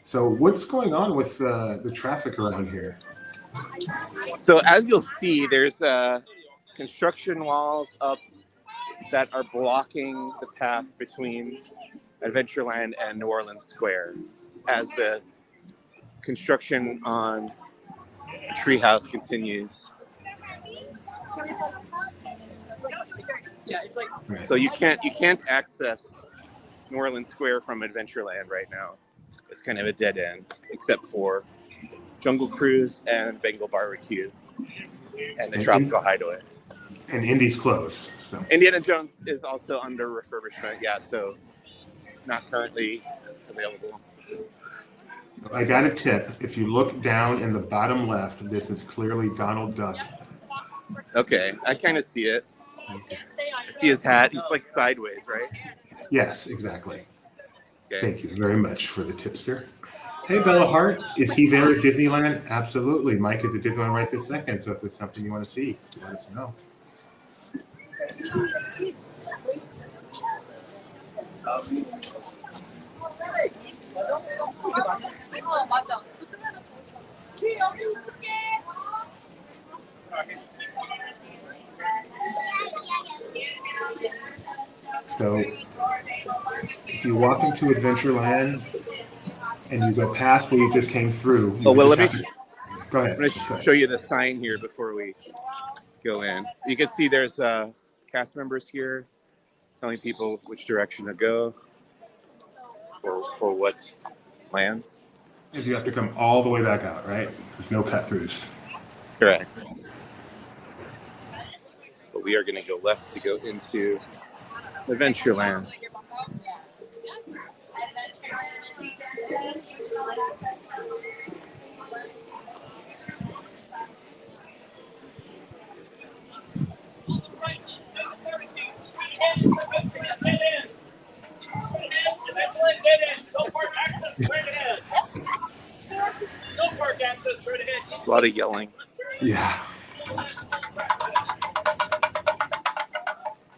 So what's going on with the traffic around here? So as you'll see, there's construction walls up that are blocking the path between Adventureland and New Orleans Square as the construction on Treehouse continues. Yeah, it's like So you can't access New Orleans Square from Adventureland right now. It's kind of a dead end, except for Jungle Cruise and Bengal Barbecue and the Tropical Hideaway. And Indy's closed. So. Indiana Jones is also under refurbishment, so not currently available. I got a tip. If you look down in the bottom left, this is clearly Donald Duck. Okay, I kind of see it. Okay. I see his hat. He's like sideways, right? Yes, exactly. Okay. Thank you very much for the tipster. Hey, Bella Hart, is he there at Disneyland? Absolutely. Mike is at Disneyland right this second, so if there's something you want to see, let us know. 맞아. So if you walk into Adventureland and you go past where you just came through. Oh, well, let me Go ahead. I'm going to show you the sign here before we go in. You can see there's cast members here. telling people which direction to go for what lands. If you have to come all the way back out, right? There's no cut throughs. Correct. But we are going to go left to go into Adventureland. It's a lot of yelling. Yeah.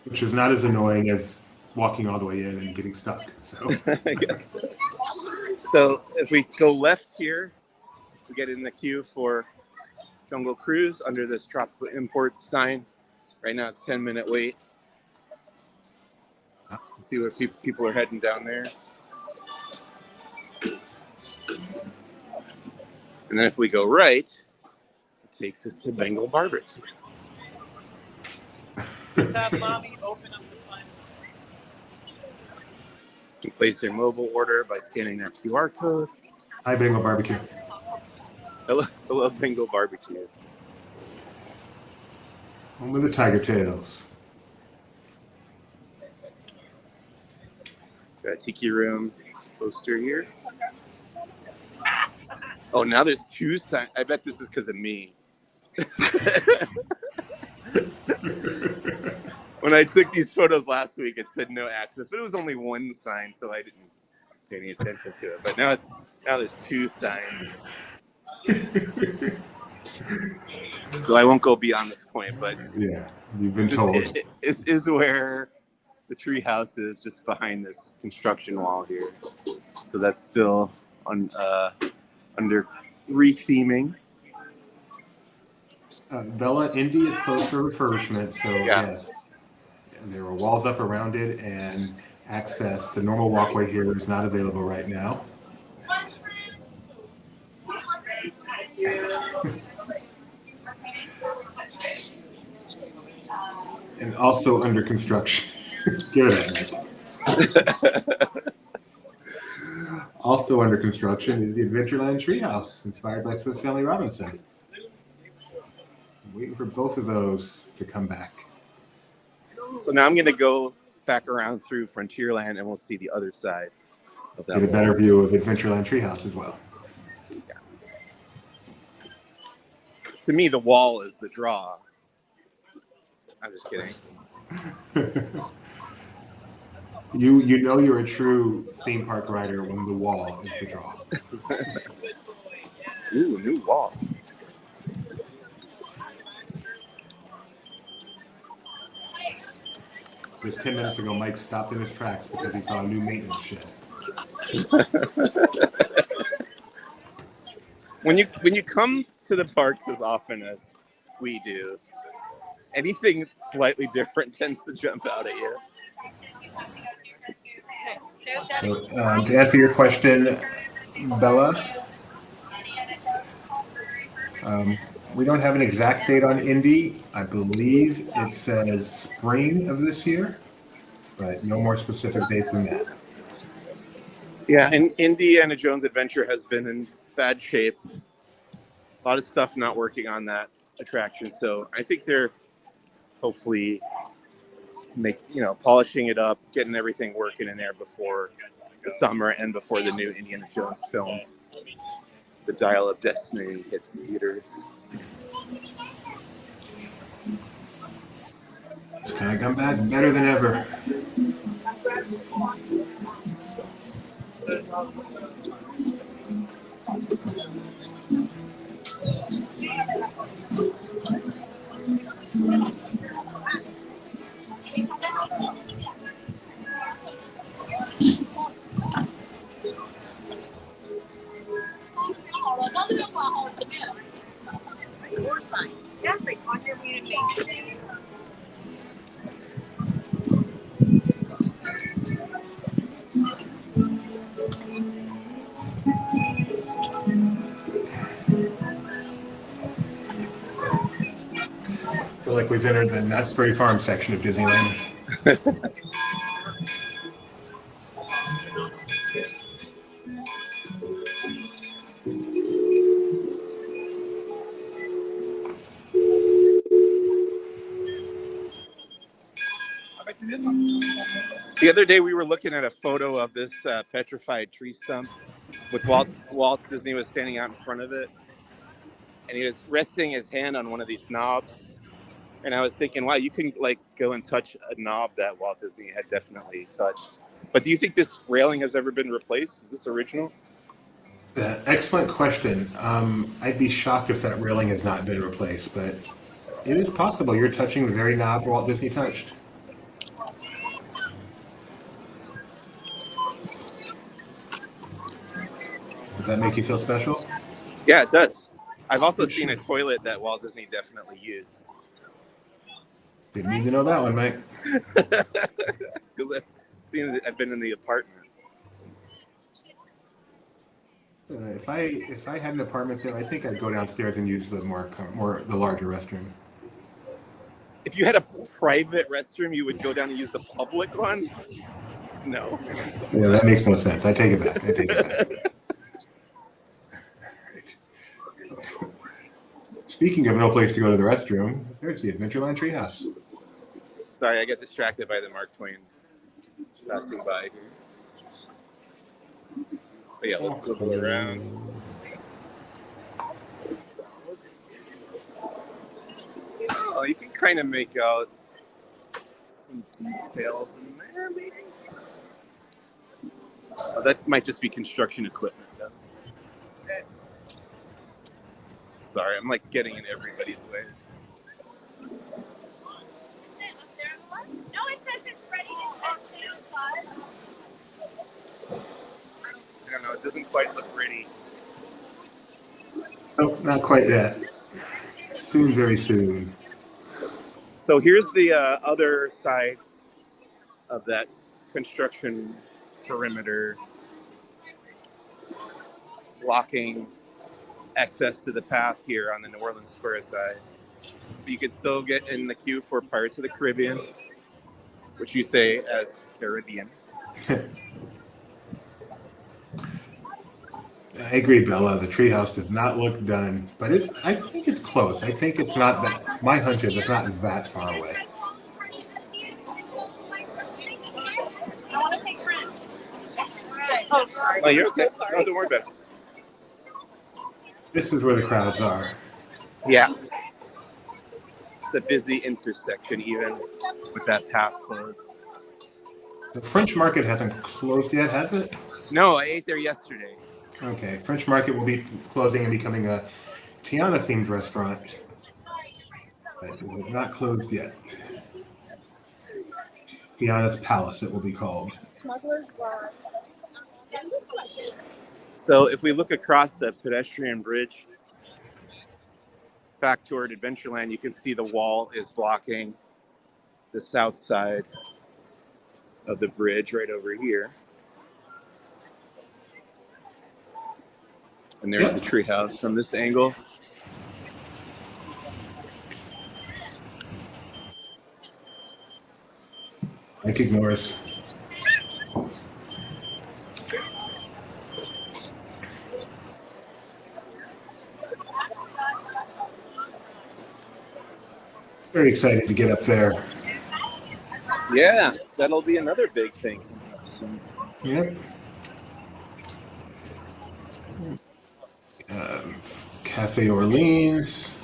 Which is not as annoying as walking all the way in and getting stuck. So, Yes. So if we go left here, we get in the queue for Jungle Cruise under this Tropical Imports sign. Right now it's 10-minute wait. Let's see where people are heading down there. And then if we go right, it takes us to Bengal Barbecue. Just have mommy open up the sign. You can place their mobile order by scanning that QR code. hi, Bengal Barbecue. Hello, Bengal Barbecue. Home with the tiger tails. Got a tiki room poster here. Oh, now there's two signs. I bet this is because of me. When I took these photos last week, it said no access, but it was only one sign, so I didn't pay any attention to it. But now there's two signs. So I won't go beyond this point, but Yeah, you've been told. it is where the tree house is, just behind this construction wall here. So that's still under retheming. Bella, Indy is closed for refurbishment, so Yeah. yes. There are walls up around it, and access, the normal walkway here is not available right now. And also under construction. Give it at me. Also under construction is the Adventureland Treehouse, inspired by Swiss Family Robinson. I'm waiting for both of those to come back. So now I'm going to go back around through Frontierland, and we'll see the other side of that Get a wall. better view of Adventureland Treehouse as well. To me, the wall is the draw. I'm just kidding. You know you're a true theme park rider when the wall is the draw. Ooh, new wall. Just 10 minutes ago, Mike stopped in his tracks because he saw a new maintenance shed. When you come to the parks as often as we do, anything slightly different tends to jump out at you. So, to answer your question, Bella, we don't have an exact date on Indy. I believe it says spring of this year, but no more specific dates than that. Yeah, and Indiana Jones Adventure has been in bad shape. A lot of stuff not working on that attraction, so I think they're hopefully polishing it up, getting everything working in there before the summer and before the new Indiana Jones film, The Dial of Destiny, hits theaters. It's gonna come back better than ever. I feel like we've entered the Knott's Berry Farm section of Disneyland. The other day we were looking at a photo of this petrified tree stump with Walt Disney was standing out in front of it, and he was resting his hand on one of these knobs. And I was thinking, wow, you can like go and touch a knob that Walt Disney had definitely touched. But do you think this railing has ever been replaced? Is this original? Excellent question. I'd be shocked if that railing has not been replaced, but it is possible you're touching the very knob Walt Disney touched. Does that make you feel special? Yeah, it does. I've also seen a toilet that Walt Disney definitely used. Didn't need to know that one, Mike. Because I've been in the apartment. If I had an apartment there, I think I'd go downstairs and use the the larger restroom. If you had a private restroom, you would go down and use the public one? No. Yeah, that makes no sense. I take it back. Speaking of no place to go to the restroom, there's the Adventureland treehouse. Sorry, I got distracted by the Mark Twain passing by here. But yeah, let's swivel around. Oh, you can kind of make out some details in there, maybe. Oh, that might just be construction equipment, though. Sorry, I'm like getting in everybody's way. No, it says it's ready to inside. I don't know, it doesn't quite look ready. Nope, not quite yet. Soon, very soon. So here's the other side of that construction perimeter, blocking access to the path here on the New Orleans Square side. But you could still get in the queue for Pirates of the Caribbean, which you say as Caribbean. I agree, Bella. The treehouse does not look done, but I think it's close. I think it's not that. My hunch is it's not that far away. I want to take French. Oh, sorry. Oh, you're okay. So sorry. No, don't worry about it. This is where the crowds are. Yeah. It's a busy intersection, even with that path closed. The French Market hasn't closed yet, has it? No, I ate there yesterday. Okay, French Market will be closing and becoming a Tiana-themed restaurant, but it is not closed yet. Tiana's Palace, it will be called. Smuggler's Bar. So if we look across the pedestrian bridge back toward Adventureland, you can see the wall is blocking the south side of the bridge right over here. And there's the treehouse from this angle. Mike ignores. Very excited to get up there. Yeah, that'll be another big thing coming up soon. Yep. Cafe Orleans.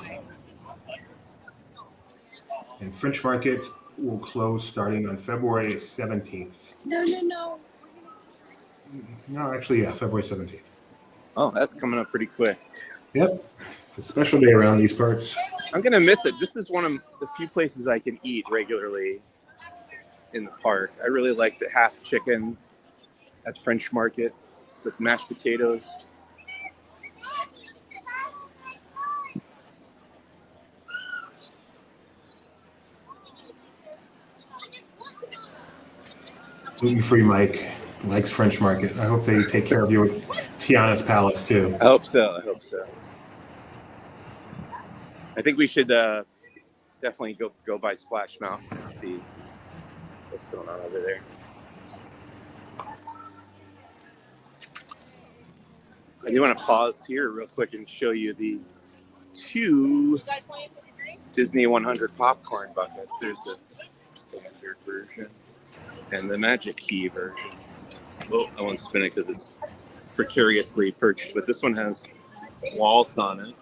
And French Market will close starting on February 17th. No. No, actually, yeah, February 17th. Oh, that's coming up pretty quick. Yep. It's a special day around these parts. I'm going to miss it. This is one of the few places I can eat regularly in the park. I really like the half chicken at French Market with mashed potatoes. Gluten-free Mike likes French Market. I hope they take care of you with Tiana's Palace, too. I hope so. I think we should definitely go by Splash Mountain and see what's going on over there. I do want to pause here real quick and show you the two Disney 100 popcorn buckets. There's the standard version and the Magic Key version. Oh, I won't spin it because it's precariously perched, but this one has Walt on it.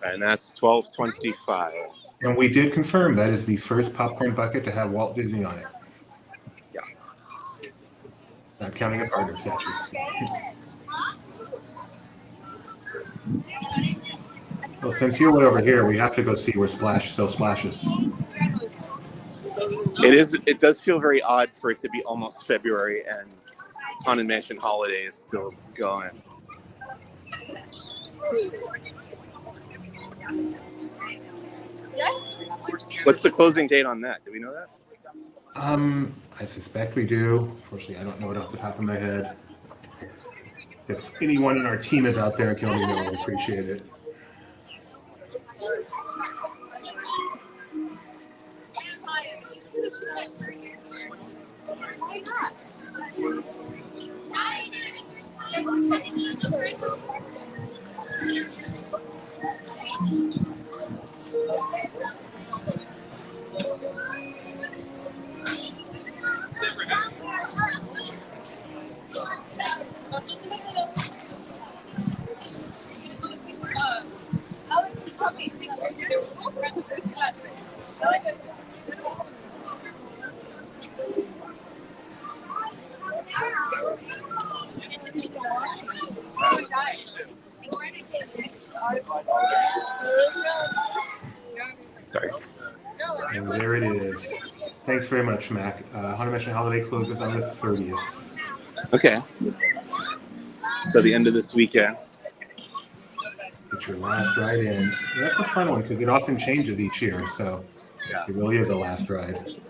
And that's $12.25. And we did confirm that is the first popcorn bucket to have Walt Disney on it. Yeah. Not counting a partner statue. Well, since you went over here, we have to go see where Splash still splashes. It does feel very odd for it to be almost February and Haunted Mansion Holiday is still going. What's the closing date on that? Do we know that? I suspect we do. Unfortunately, I don't know it off the top of my head. If anyone in our team is out there and can let me know, I appreciate it. Sorry. And there it is. Thanks very much, Mac. Haunted Mansion Holiday closes on the 30th. Okay. So the end of this weekend. It's your last ride in. That's a fun one because it often changes each year, so Yeah. it really is a last ride.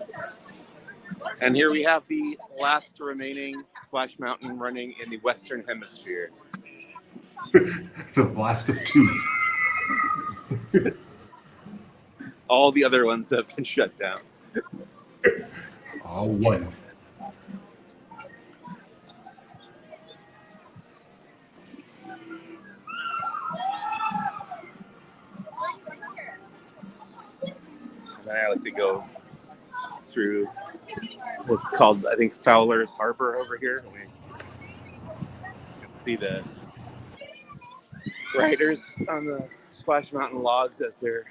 And here we have the last remaining Splash Mountain running in the Western Hemisphere. The last of two. All the other ones have been shut down. All one. And I like to go through what's called, I think, Fowler's Harbor over here. We can see the riders on the Splash Mountain logs as they're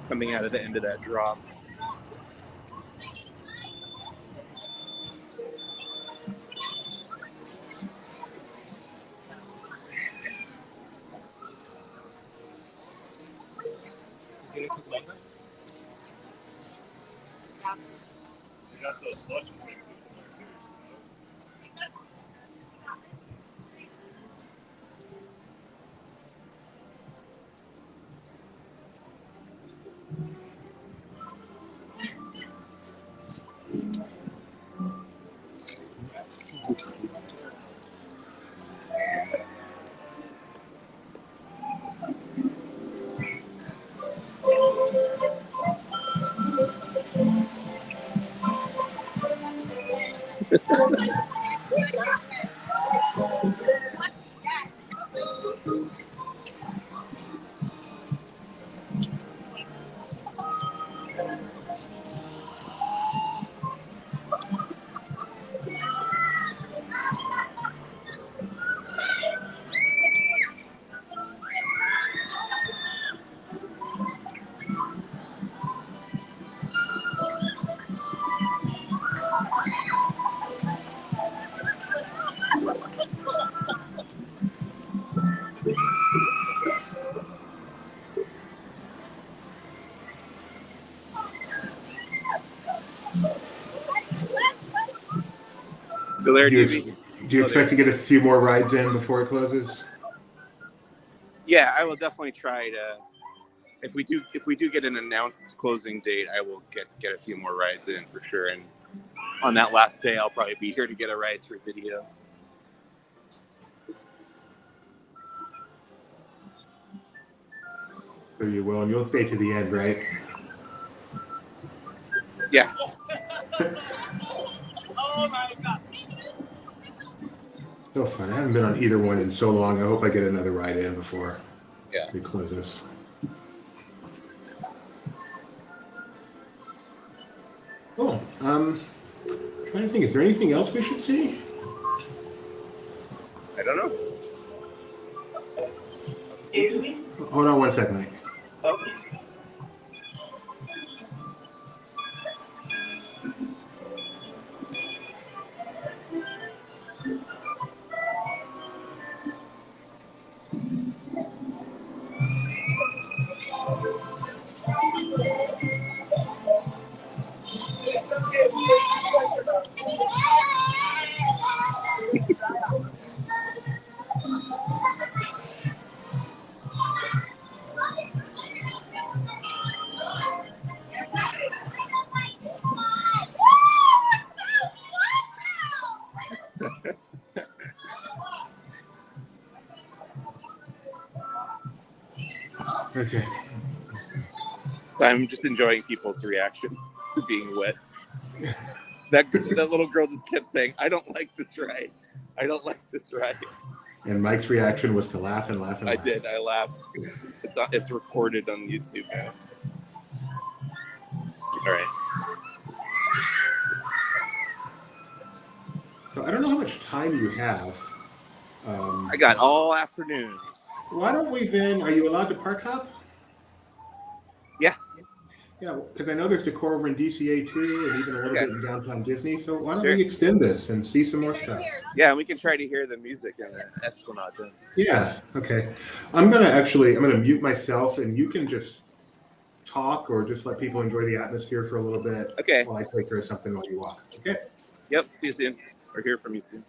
coming out of the end of that drop. Is it a good logo? Yes. You got those slush points. Still there, Do you, DB? do you expect to get a few more rides in before it closes? Yeah, I will definitely try to. If we do get an announced closing date, I will get a few more rides in for sure. And on that last day, I'll probably be here to get a ride through video. So you will, and you'll stay to the end, right? Yeah. Oh my god. So fun. I haven't been on either one in so long. I hope I get another ride in before Yeah. we close this. Trying to think, is there anything else we should see? I don't know. Hold on one second, Mike. Okay. So I'm just enjoying people's reactions to being wet. That little girl just kept saying, "I don't like this ride. I don't like this ride." And Mike's reaction was to laugh and laugh and I laugh. did. I laughed. It's recorded on YouTube now. All right. So I don't know how much time you have. I got all afternoon. Why don't we then? Are you allowed to park hop? Yeah. Yeah, because I know there's decor over in DCA too, and even a little bit in downtown Disney. So why don't Sure. we extend this and see some more stuff? Yeah, and we can try to hear the music in the Esplanade then. Yeah. Okay. I'm gonna mute myself, and you can just talk or just let people enjoy the atmosphere for a little bit. Okay. While I take care of something while you walk. Okay. Yep. See you soon. Or hear from you soon.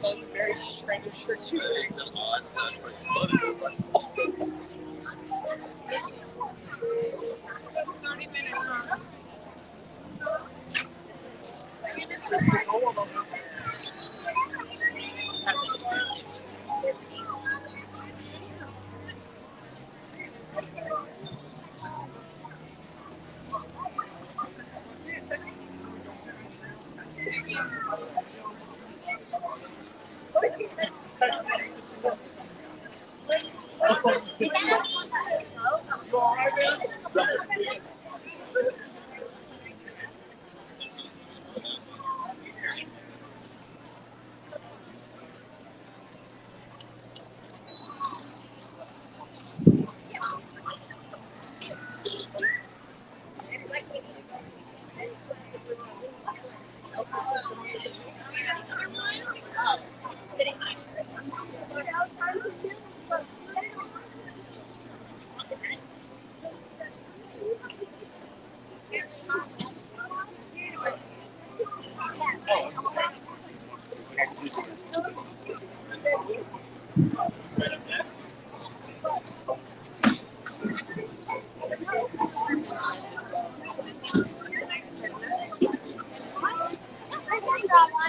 That's very strange shirt too.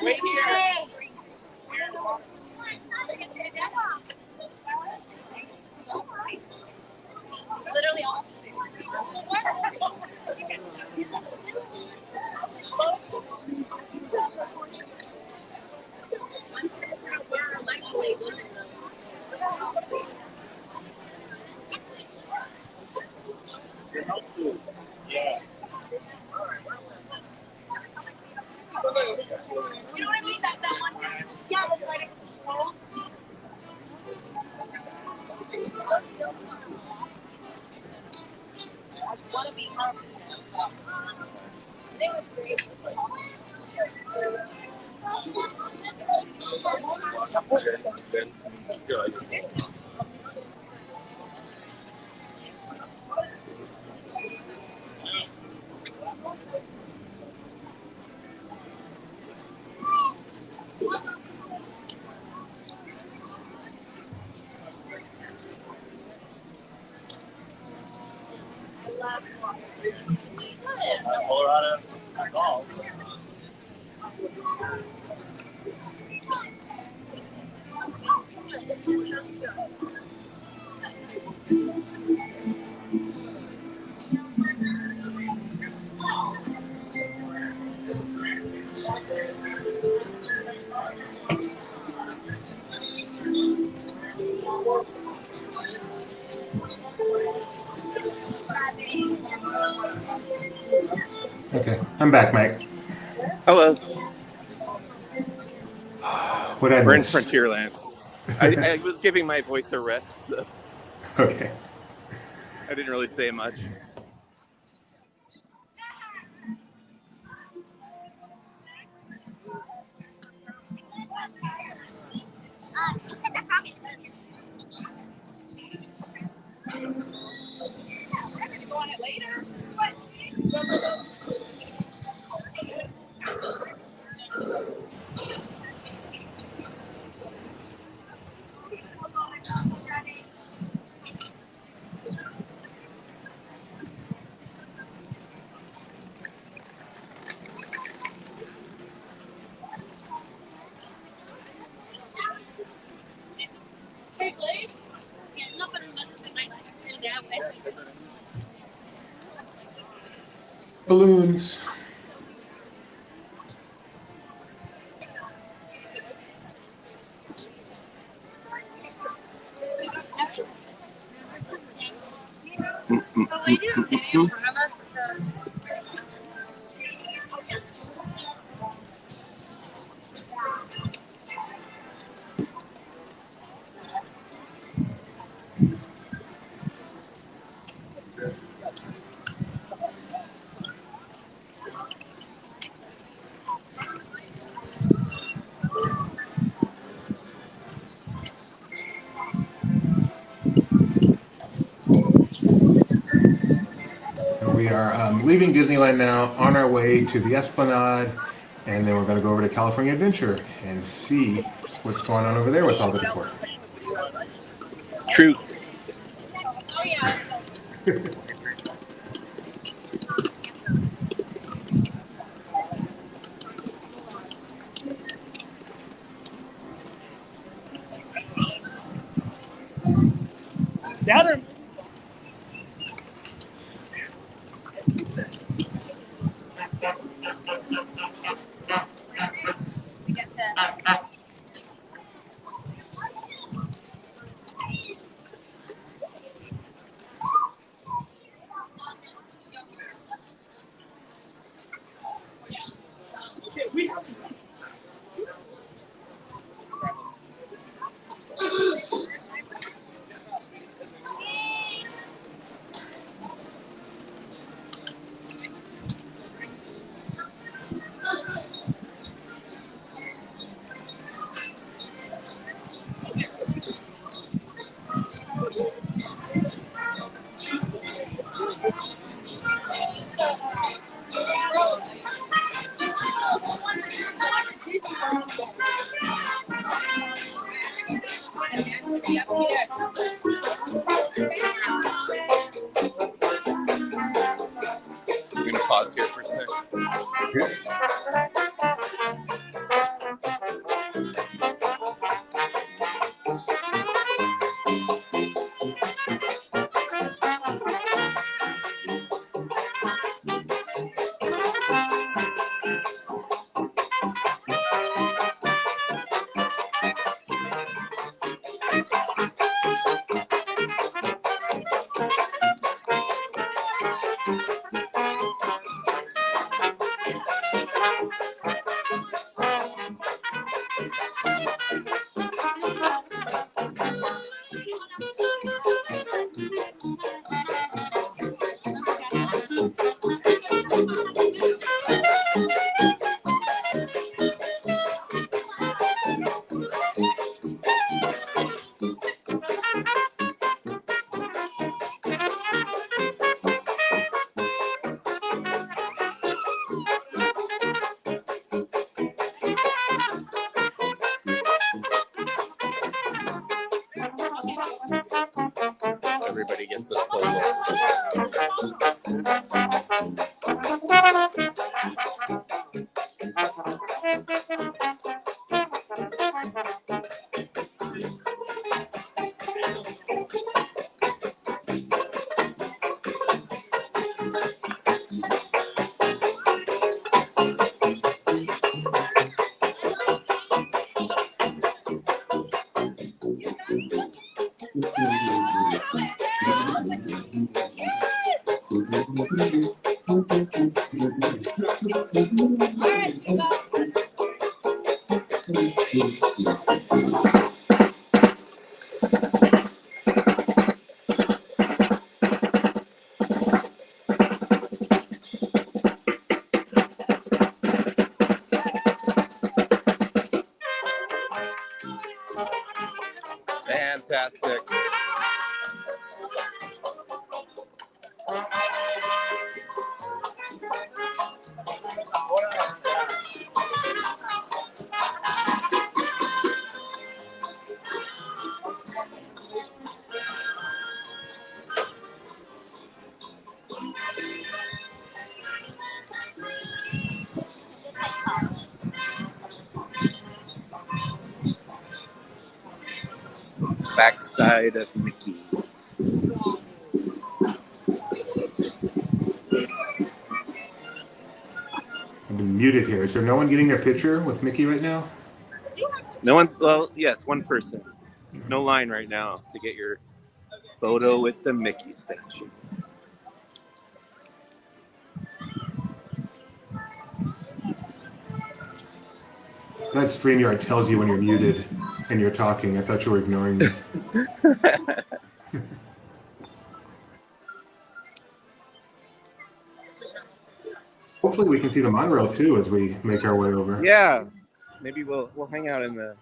Wait here. Literally almost the same. Yeah. You know what I mean? That one. Yeah, that's right. It still feels so off. I want to be healthy. It was great. Okay, I'm back, Mike. Hello. What did I We're in miss? Frontierland. I was giving my voice a rest, so Okay. I didn't really say much. Go on it later. What? Balloons. The lady that's standing in front of us at the We are leaving Disneyland now, on our way to the Esplanade, and then we're going to go over to California Adventure and see what's going on over there with all the decor. True. oh yeah. Saturn. We get to I'm gonna pause here for a second. Everybody gets a solo. Fantastic. Backside of Mickey. I've been muted here. Is there no one getting a picture with Mickey right now? No one's, well, yes, one person. No line right now to get your photo with the Mickey statue. That StreamYard tells you when you're muted and you're talking. I thought you were ignoring me. Hopefully we can see the monorail too as we make our way over. Yeah, maybe we'll hang out in the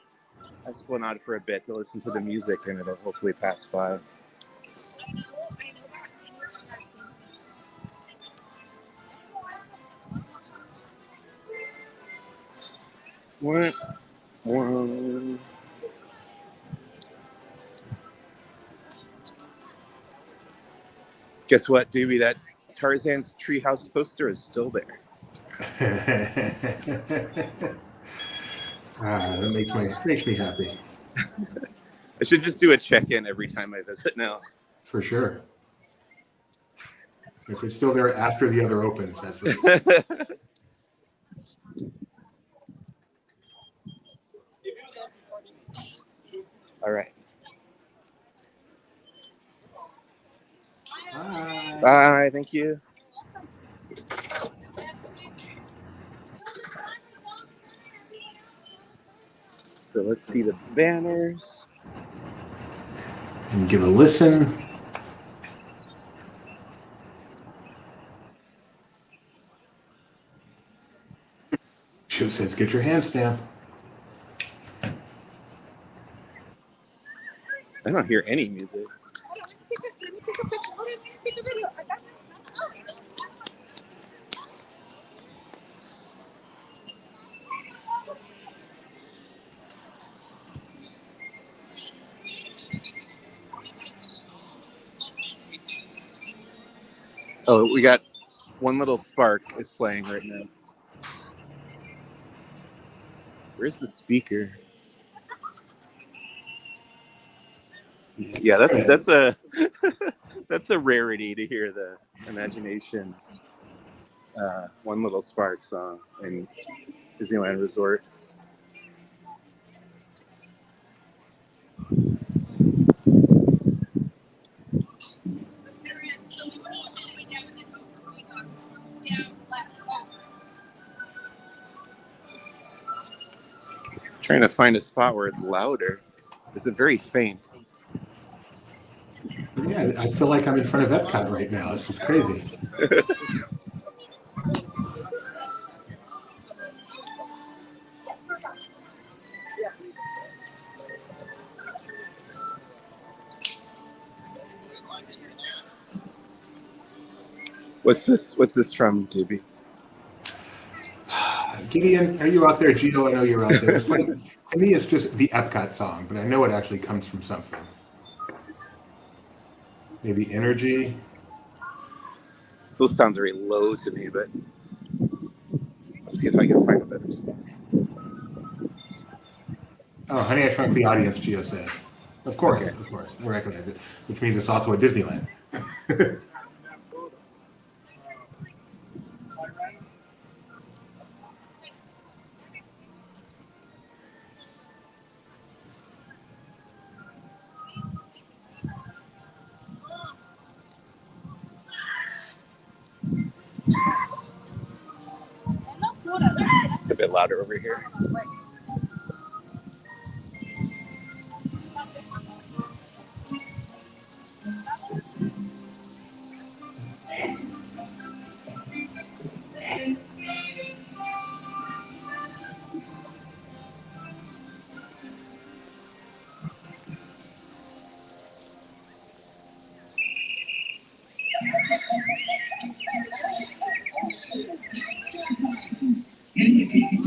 Esplanade for a bit to listen to the music, and it'll hopefully pass by. One. Guess what, Doobie? That Tarzan's treehouse poster is still there. That makes me happy. I should just do a check-in every time I visit now. For sure. If it's still there after the other opens, that's right. All right. Bye. Bye. Thank you. So let's see the banners. And give a listen. It says, get your hand stamp. I don't hear any music. Let me take a picture. Hold on, let me take a video. I got Oh, we got One Little Spark is playing right now. Where's the speaker? Yeah, that's a that's a rarity to hear the Imagination One Little Spark song in Disneyland Resort. Trying to find a spot where it's louder. Is it very faint? Yeah, I feel like I'm in front of Epcot right now. This is crazy. What's this from, Doobie? Gideon, are you out there? Gino, I know you're out there. It's like, to me, it's just the Epcot song, but I know it actually comes from something. Maybe Energy. Still sounds very low to me, but let's see if I can find a better spot. Oh, Honey, I Shrunk the Audience, Gio says. Of course, Okay. Of course. I recognize it, which means it's also at Disneyland. It's a bit louder over here.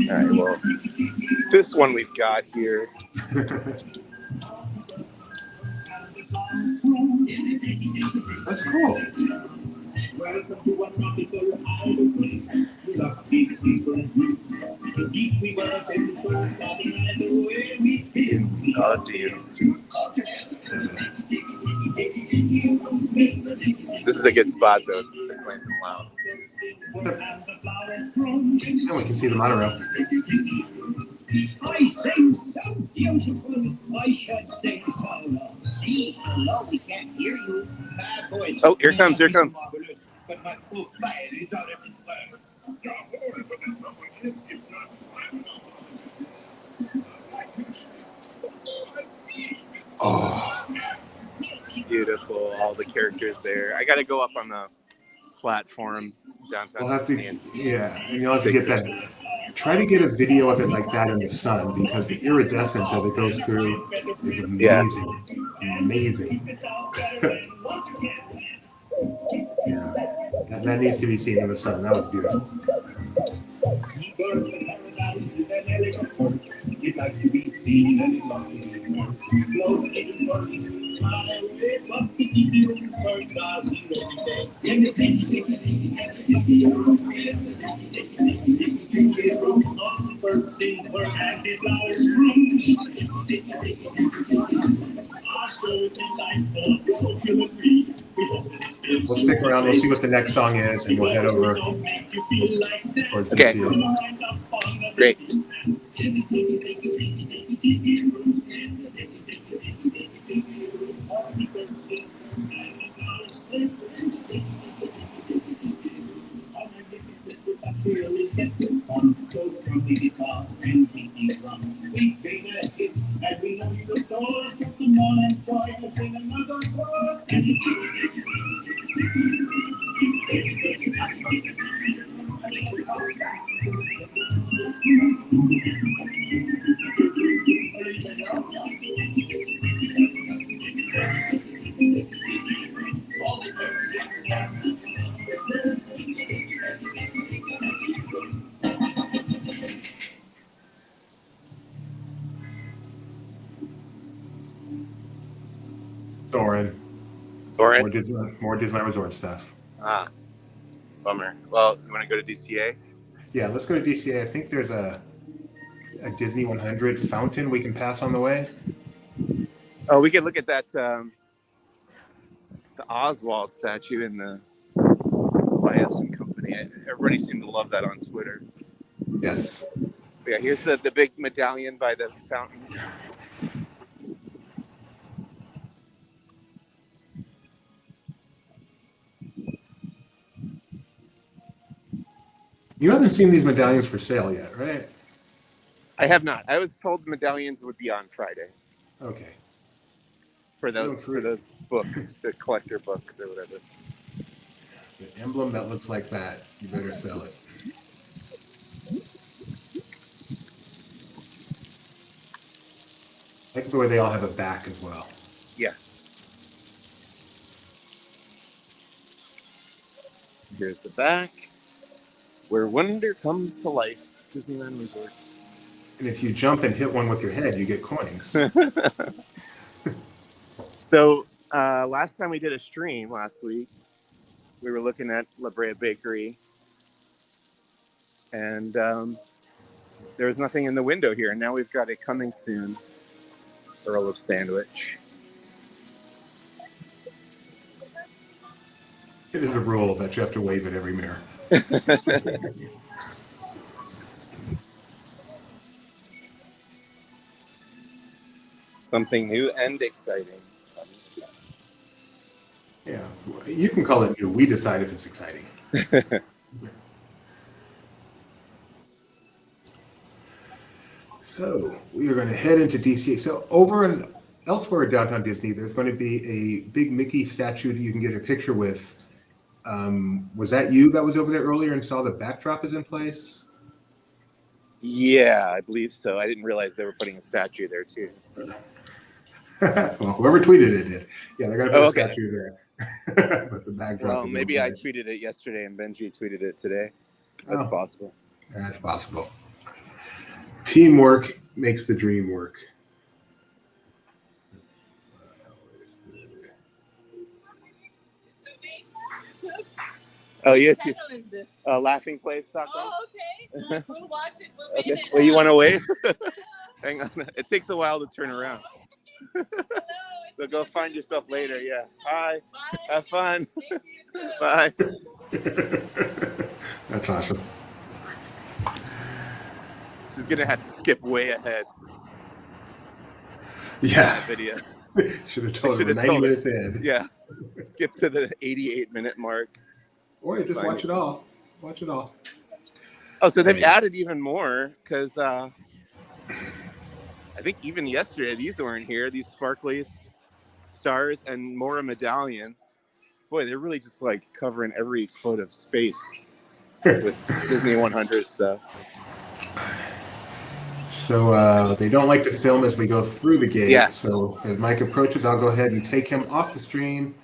All right, well, this one we've got here. That's cool. Welcome to a tropical island. We are people. We were in the first starting right away. We feel Audience. This is a good spot, though. It's nice and loud. And we can see the monorail. I sing so beautiful, I should sing so low. See, so low we can't hear you. Bad voice. Oh, here comes, here comes. Marvelous, but my profile is out of this world. Oh, Beautiful, all the characters there. I got to go up on the platform downtown. we'll have to, Disney and- yeah, and you'll have to get that. Try to get a video of it like that in the sun because the iridescence as it goes through is amazing. Amazing. Yeah, that needs to be seen in the sun. That was beautiful. It likes to be seen and it loves to be heard. Close in birdies, fly away, but the birds are We'll stick around. We'll see what the next song is, and we'll head over towards Okay. DCA. Great. Soarin'. Soren? More Disneyland Resort stuff. Ah, bummer. Well, you want to go to DCA? Yeah, let's go to DCA. I think there's a Disney 100 fountain we can pass on the way. Oh, we could look at that, the Oswald statue in the Elias and Company. Everybody seemed to love that on Twitter. Yes. Yeah, here's the big medallion by the fountain. You haven't seen these medallions for sale yet, right? I have not. I was told the medallions would be on Friday Okay. for those books, the collector books or whatever. The emblem that looks like that, you better sell it. I like the way they all have a back as well. Yeah. Here's the back. Where wonder comes to life, Disneyland Resort. And if you jump and hit one with your head, you get coins. So last time we did a stream last week, we were looking at La Brea Bakery, and there was nothing in the window here. And now we've got a coming soon Earl of Sandwich. It is a rule that you have to wave at every mirror. Something new and exciting. Yeah, you can call it new. We decide if it's exciting. So we are going to head into DCA. So over and elsewhere at Downtown Disney, there's going to be a big Mickey statue that you can get a picture with. Was that you that was over there earlier and saw the backdrop is in place? Yeah, I believe so. I didn't realize they were putting a statue there too. Well, whoever tweeted it did. Yeah, they're going to put a okay. statue there. But the backdrop. Well, is maybe I okay. tweeted it yesterday and Benji tweeted it today. That's Oh, possible. that's possible. Teamwork makes the dream work. Oh, yeah, Which too. channel is this? Laughing Place. Oh, okay. We'll watch it. We'll be Okay. in it. Well, you want to wait? Hang on. It takes a while to turn around. Hello, So go find yourself later. Yeah. Bye. Bye. Have fun. Thank you too. Bye. That's awesome. She's going to have to skip way ahead Yeah. in the video. Should have told her Should've 90 told her. minutes in. Yeah. Skip to the 88-minute mark. Or just Find watch it all. Watch it all. Oh, so they've added even more because I think even yesterday these weren't here. These sparkly stars and more medallions. Boy, they're really just like covering every foot of space with Disney 100 stuff. So they don't like to film as we go through the gate. Yeah. So as Mike approaches, I'll go ahead and take him off the stream.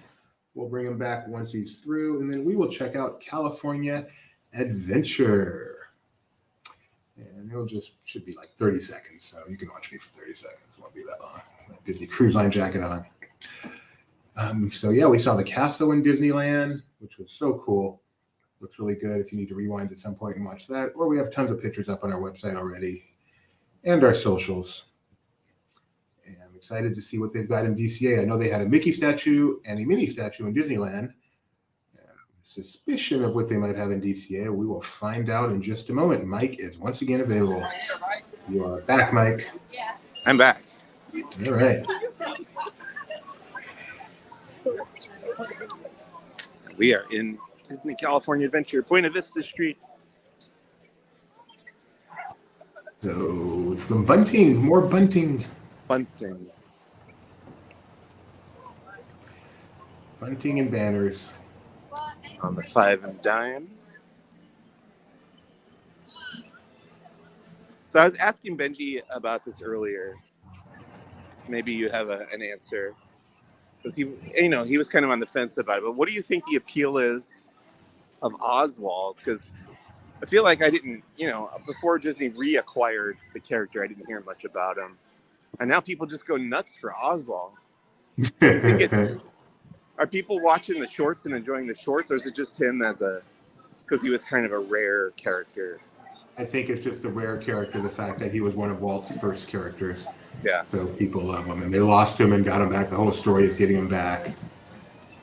We'll bring him back once he's through, and then we will check out California Adventure. And it'll just should be like 30 seconds. So you can watch me for 30 seconds. It won't be that long. Disney Cruise Line jacket on. So yeah, we saw the castle in Disneyland, which was so cool. Looks really good if you need to rewind at some point and watch that. Or we have tons of pictures up on our website already and our socials. And I'm excited to see what they've got in DCA. I know they had a Mickey statue and a Minnie statue in Disneyland. Suspicion of what they might have in DCA. We will find out in just a moment. Mike is once again available. You are back, Mike. Yeah. I'm back. All right. We are in Disney California Adventure, Buena Vista Street. So it's the bunting, more bunting. Bunting. Bunting and banners. On the 5 and dime. So I was asking Benji about this earlier. Maybe you have an answer. Because he was kind of on the fence about it. But what do you think the appeal is of Oswald? Because I feel like I didn't, before Disney reacquired the character, I didn't hear much about him. And now people just go nuts for Oswald. Are people watching the shorts and enjoying the shorts, or is it just him because he was kind of a rare character? I think it's just a rare character, the fact that he was one of Walt's first characters. Yeah. So people love him, and they lost him and got him back. The whole story is getting him back.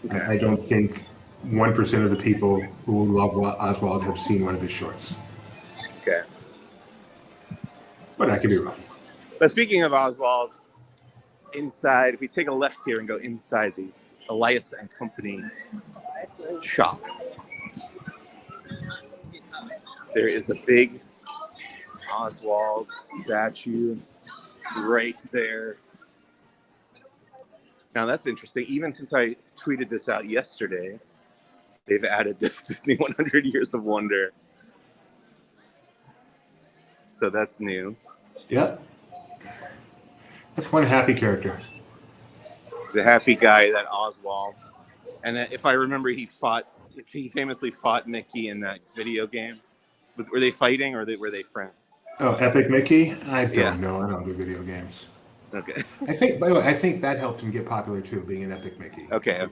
Okay. I don't think 1% of the people who love Oswald have seen one of his shorts. Okay. But I could be wrong. But speaking of Oswald, inside, if we take a left here and go inside the Elias and Company shop, there is a big Oswald statue right there. Now that's interesting. Even since I tweeted this out yesterday, they've added this Disney 100 Years of Wonder. So that's new. Yep. That's one happy character. The happy guy, that Oswald. And if I remember, he famously fought Mickey in that video game. Were they fighting or were they friends? Oh, Epic Mickey? I don't know. I don't do video games. Okay. By the way, I think that helped him get popular too, being an Epic Mickey. Okay.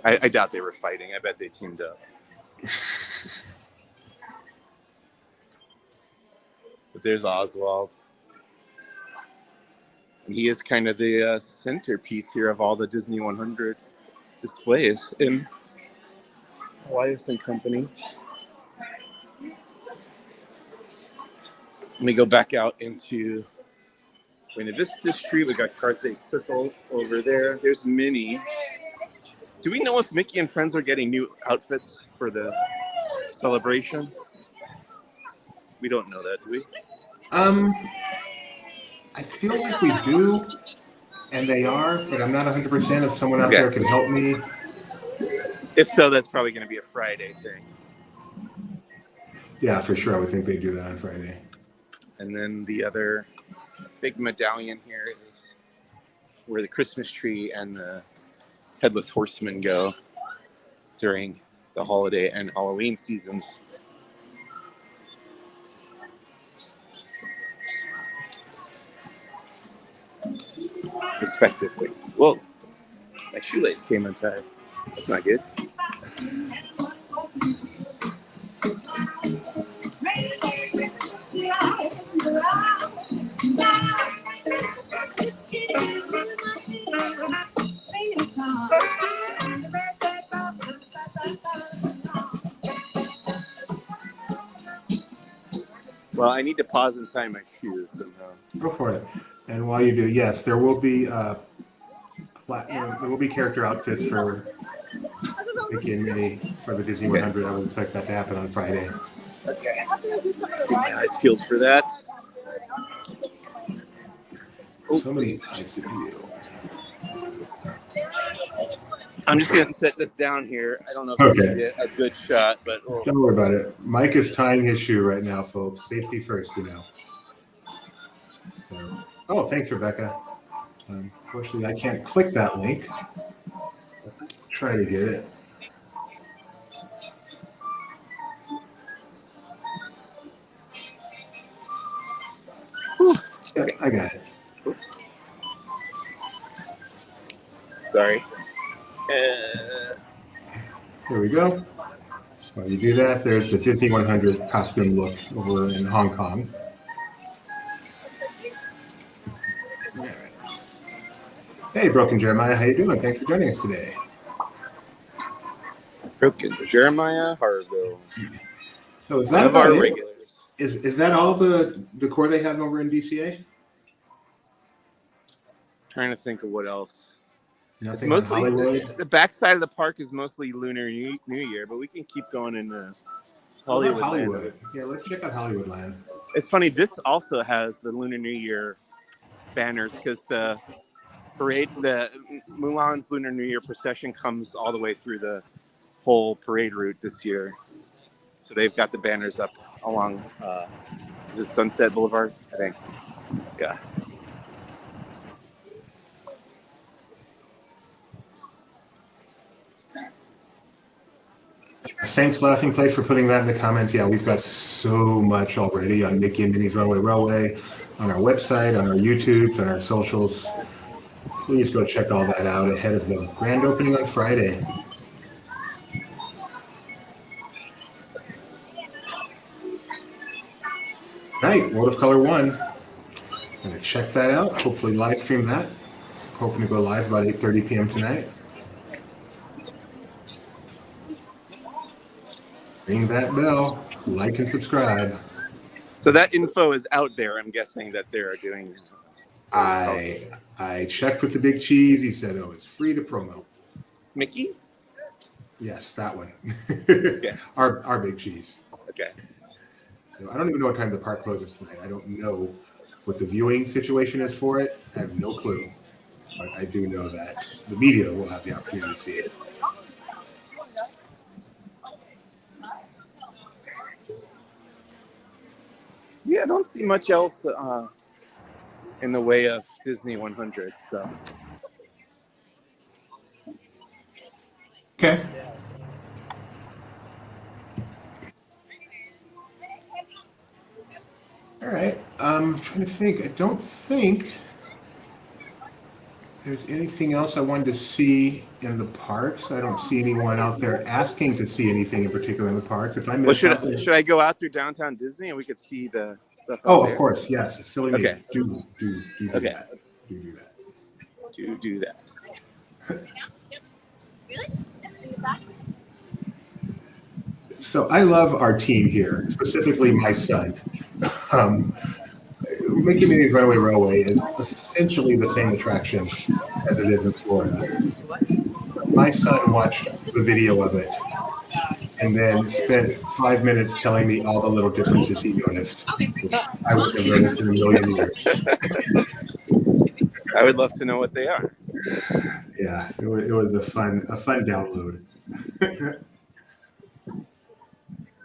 I doubt they were fighting. I bet they teamed up. But there's Oswald. And he is kind of the centerpiece here of all the Disney 100 displays in Elias and Company. Let me go back out into Buena Vista Street. We got Carthay Circle over there. There's Minnie. Do we know if Mickey and friends are getting new outfits for the celebration? We don't know that, do we? I feel like we do, and they are, but I'm not 100%. If someone out there can help me. If so, that's probably going to be a Friday thing. Yeah, for sure. I would think they do that on Friday. And then the other big medallion here is where the Christmas tree and the headless horseman go during the holiday and Halloween seasons. Respectively. Whoa, my shoelace came untied. That's not good. Well, I need to pause and tie my shoes somehow. Go for it. And while you do, yes, there will be character outfits for Mickey and Minnie for the Disney 100. I would expect that to happen on Friday. Okay. Keep my eyes peeled for that. So many eyes to peel. I'm just going to set this down here. I don't know if it's going to be a good shot, but... Oh. Don't worry about it. Mike is tying his shoe right now, folks. Safety first, you know. Oh, thanks, Rebecca. Unfortunately, I can't click that link. Try to get it. Whew. Yeah, I got it. Oops. Sorry. There we go. While you do that, there's the Disney 100 costume look over in Hong Kong. Hey, Broken Jeremiah, how you doing? Thanks for joining us today. Broken Jeremiah Harville. So is One that of our about it? regulars. Is that all the decor they have over in DCA? Trying to think of what else. Nothing It's on mostly Hollywood? the backside of the park is mostly Lunar New Year, but we can keep going into Hollywood. Hollywood. Yeah, let's check out Hollywoodland. It's funny. This also has the Lunar New Year banners because the parade, the Mulan's Lunar New Year procession comes all the way through the whole parade route this year. So they've got the banners up along, is it Sunset Boulevard? I think. Yeah. Thanks, Laughing Place, for putting that in the comments. Yeah, we've got so much already on Mickey and Minnie's Runaway Railway, on our website, on our YouTubes, on our socials. Please go check all that out ahead of the grand opening on Friday. Night, World of Color 1. I'm going to check that out, hopefully live stream that. Hoping to go live about 8:30 p.m. tonight. Ring that bell, like and subscribe. So that info is out there. I'm guessing that they're doing. I checked with the Big Cheese. He said, "Oh, it's free to promote." Mickey? Yes, that one. Okay. Our Big Cheese. Okay. I don't even know what time the park closes tonight. I don't know what the viewing situation is for it. I have no clue. But I do know that the media will have the opportunity to see it. Yeah, I don't see much else in the way of Disney 100 stuff. Okay. All right. I'm trying to think. I don't think there's anything else I wanted to see in the parks. I don't see anyone out there asking to see anything in particular in the parks. If I missed Well, something, should I go out through downtown Disney and we could see the stuff? oh, out of there? course, yes. Silly me. Okay. Do Okay. that. Do that. Do that. So I love our team here, specifically my son. Mickey Minnie's Runaway Railway is essentially the same attraction as it is in Florida. My son watched the video of it and then spent 5 minutes telling me all the little differences he noticed, which I wouldn't have noticed in a million years. I would love to know what they are. Yeah, it was a fun download.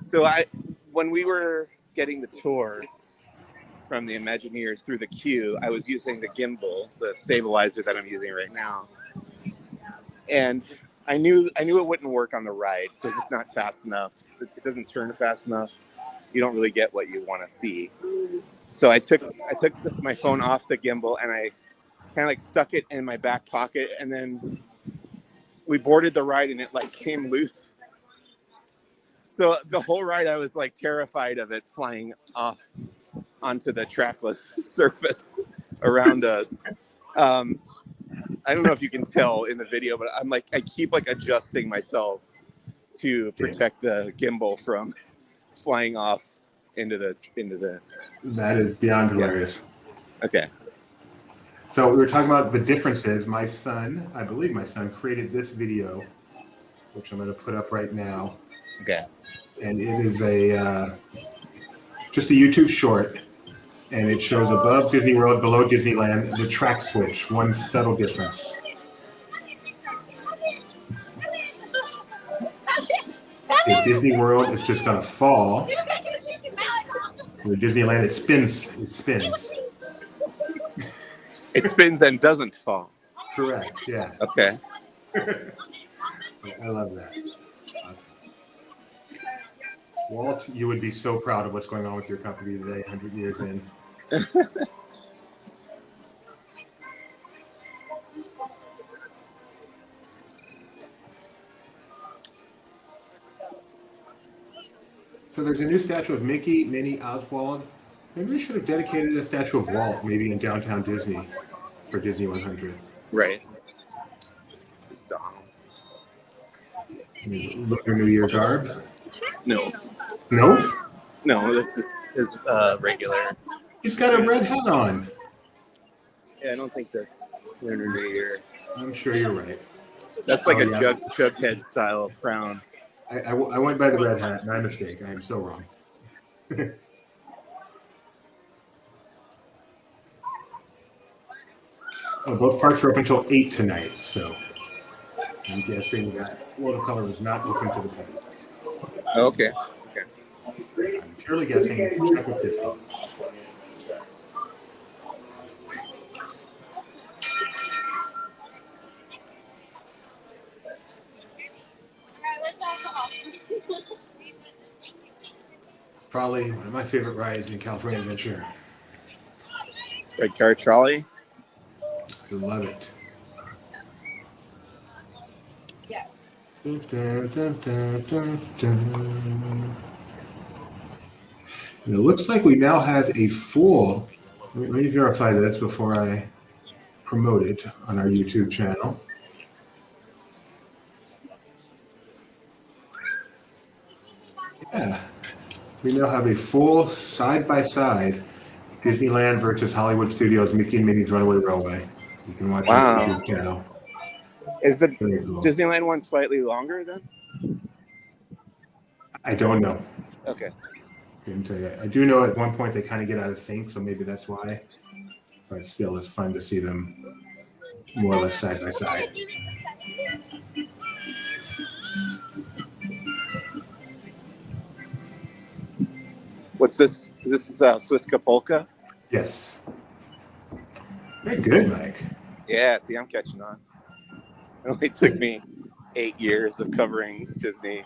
So when we were getting the tour, from the Imagineers through the queue, I was using the gimbal, the stabilizer that I'm using right now, and I knew it wouldn't work on the ride because it's not fast enough. It doesn't turn fast enough. You don't really get what you want to see. So I took my phone off the gimbal and I kind of like stuck it in my back pocket, and then we boarded the ride and it like came loose. So the whole ride I was like terrified of it flying off onto the trackless surface around us. I don't know if you can tell in the video, but I'm like, I keep like adjusting myself to protect the gimbal from flying off into the. That is beyond hilarious. Okay. So we were talking about the differences. I believe my son created this video, which I'm going to put up right now. Okay. And it is just a YouTube short, and it shows above Disney World, below Disneyland, the track switch. One subtle difference. At Disney World, it's just going to fall. With Disneyland, it spins. It spins. It spins and doesn't fall. Correct. Yeah. Okay. I love that. Walt, you would be so proud of what's going on with your company today, 100 years in. So there's a new statue of Mickey, Minnie, Oswald. Maybe they should have dedicated a statue of Walt, maybe in downtown Disney, for Disney 100. Right. It's Donald. Lunar New Year garb. No. No? No, this is his regular. He's got a red hat on. Yeah, I don't think that's Lunar New Year. I'm sure you're right. That's like a jughead style crown. I went by the red hat. My mistake. I am so wrong. Both parks are up until 8 tonight, so I'm guessing that World of Color is not open to the public. Okay. I'm purely guessing. Check with Disney. Probably one of my favorite rides in California Adventure. Red car trolley. I love it. Yes. Dun, dun, dun, dun, dun. And it looks like we now have a full. Let me verify this before I promote it on our YouTube channel. Yeah. We now have a full side-by-side Disneyland versus Hollywood Studios Mickey and Minnie's Runaway Railway. You can watch it on the YouTube channel. Is the Disneyland one slightly longer then? I don't know. Okay. Couldn't tell you. I do know at one point they kind of get out of sync, so maybe that's why. But still, it's fun to see them more or less side by side. What's this? Is this Swiss Polka? Yes. Very good, Mike. Yeah, see, I'm catching on. It only took me 8 years of covering Disney.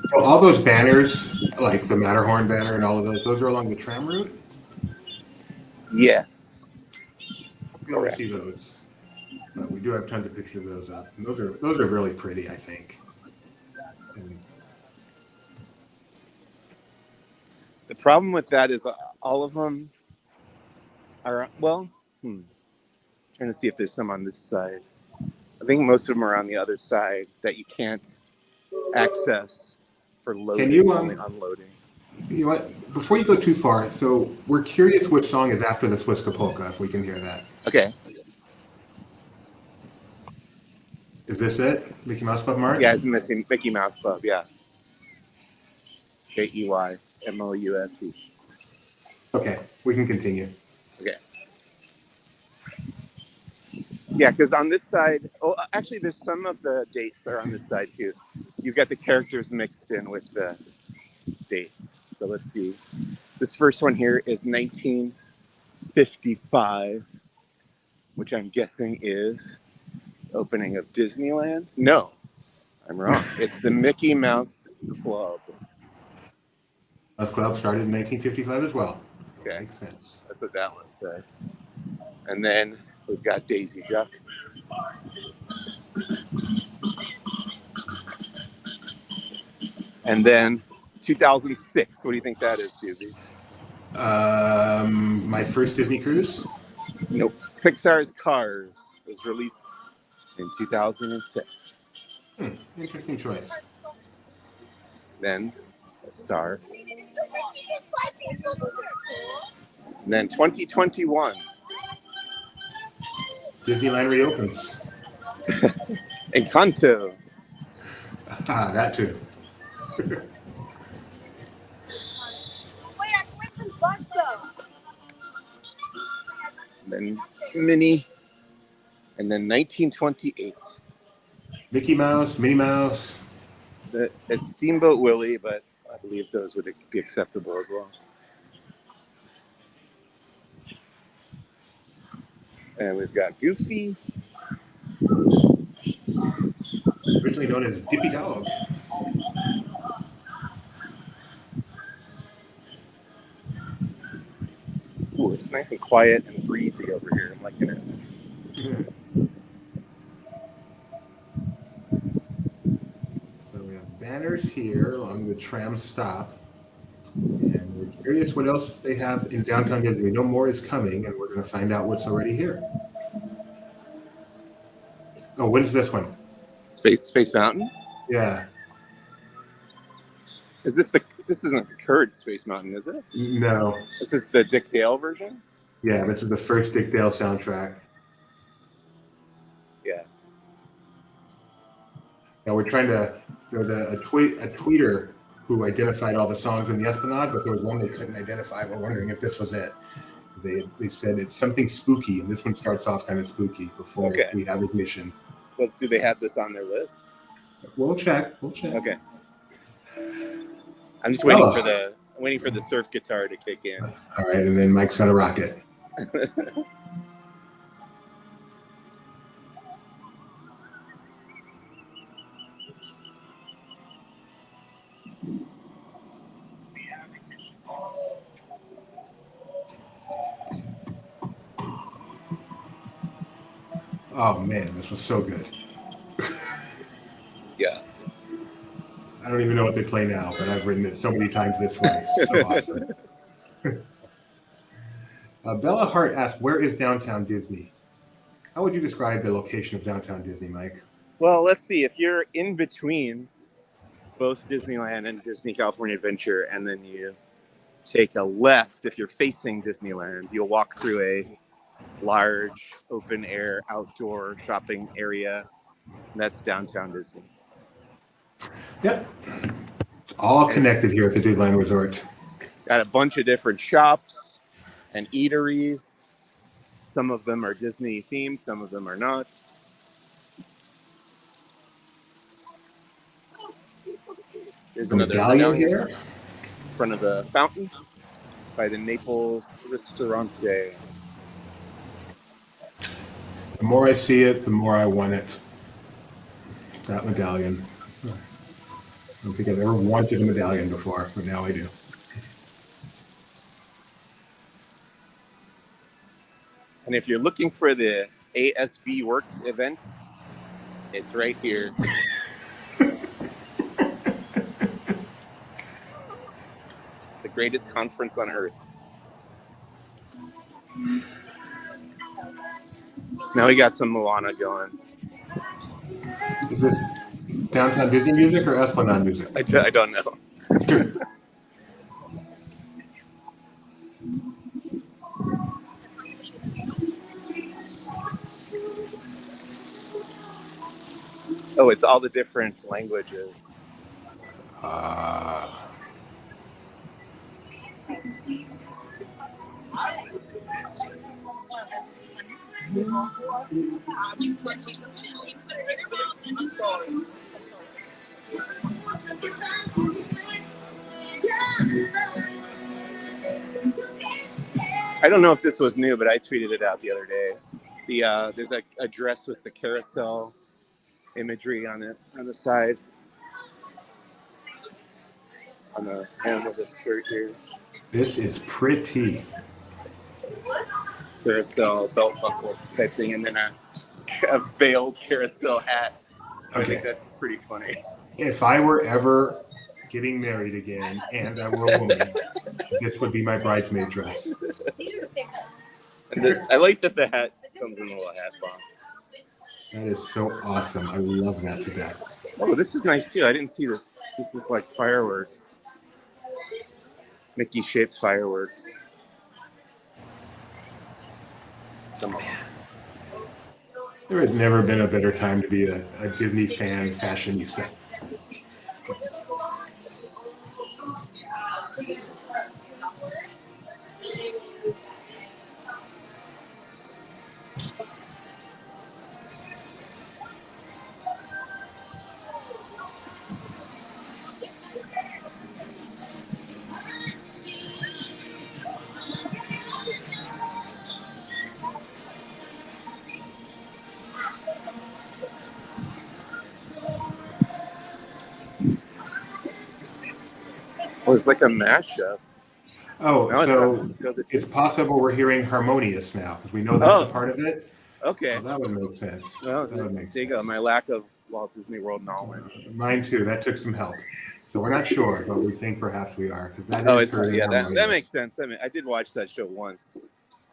So all those banners, like the Matterhorn banner and all of those are along the tram route? Yes. You'll see those. But we do have tons of pictures of those up. And those are really pretty, I think. And the problem with that is all of them are, well, trying to see if there's some on this side. I think most of them are on the other side that you can't access for loading. Can you only unloading. You know what? Before you go too far, so we're curious which song is after the Swiss Polka, if we can hear that. Okay. Is this it? Mickey Mouse Club March? Yeah, it's missing Mickey Mouse Club, yeah. K-E-Y-M-O-U-S-E. Okay, we can continue. Okay. Yeah, because on this side, oh, actually, there's some of the dates are on this side too. You've got the characters mixed in with the dates. So let's see. This first one here is 1955, which I'm guessing is opening of Disneyland. No, I'm wrong. It's the Mickey Mouse Club. Mouse Club started in 1955 as well. Okay, Makes sense. that's what that one says. And then we've got Daisy Duck. And then 2006. What do you think that is, Doobie? My first Disney cruise. Nope. Pixar's Cars was released in 2006. Interesting choice. Then a star. And then 2021. Disneyland reopens. Encanto. That too. Wait, I can make some bucks though. And then Minnie. And then 1928. Mickey Mouse, Minnie Mouse. It's Steamboat Willie, but I believe those would be acceptable as well. And we've got Goofy. Originally known as Dippy Dog. Ooh, it's nice and quiet and breezy over here. I'm liking it. So we have banners here along the tram stop. And we're curious what else they have in downtown Disney. We know more is coming, and we're going to find out what's already here. Oh, what is this one? Space Mountain? Yeah. This isn't the current Space Mountain, is it? No. This is the Dick Dale version? Yeah, this is the first Dick Dale soundtrack. Yeah. Now we're trying to. There was a tweeter who identified all the songs in the Esplanade, but there was one they couldn't identify. We're wondering if this was it. They said it's something spooky, and this one starts off kind of spooky before we have ignition. Well, do they have this on their list? We'll check. Okay. I'm just waiting for the surf guitar to kick in. All right, and then Mike's gonna rock it. Oh man, this was so good. Yeah. I don't even know what they play now, but I've written it so many times this way. So awesome. Bella Hart asked, where is downtown Disney? How would you describe the location of downtown Disney, Mike? Well, let's see. If you're in between both Disneyland and Disney California Adventure, and then you take a left, if you're facing Disneyland, you'll walk through a large open air outdoor shopping area. That's downtown Disney. Yep. It's all connected here at the Disneyland Resort. Got a bunch of different shops and eateries. Some of them are Disney themed, some of them are not. There's another medallion here in front of the fountain by the Naples Ristorante. The more I see it, the more I want it. That medallion. I don't think I've ever wanted a medallion before, but now I do. And if you're looking for the ASB Works event, it's right here. The greatest conference on earth. Now we got some Moana going. Is this downtown Disney music or Esplanade music? I don't know. Oh, it's all the different languages. I don't know if this was new, but I tweeted it out the other day. There's a dress with the carousel imagery on it on the side, on the hem of the skirt here. This is pretty. Carousel belt buckle type thing, and then a veiled carousel hat. I Okay. think that's pretty funny. If I were ever getting married again and I were a woman, this would be my bridesmaid dress. And I like that the hat comes in a little hat box. That is so awesome. I love that to death. Oh, this is nice too. I didn't see this. This is like fireworks. Mickey shaped fireworks. Some of them. There has never been a better time to be a Disney fan fashionista. Oh, it's like a mashup. Oh, Now so it's it's possible we're hearing harmonious now because we know that's a part of it. okay. So that would make sense. Well, That would make there you go. sense. My lack of Walt Disney World knowledge. Mine too. That took some help. So we're not sure, but we think perhaps we are. 'Cause that Oh, is it's very yeah. That harmonious. makes sense. I mean, I did watch that show once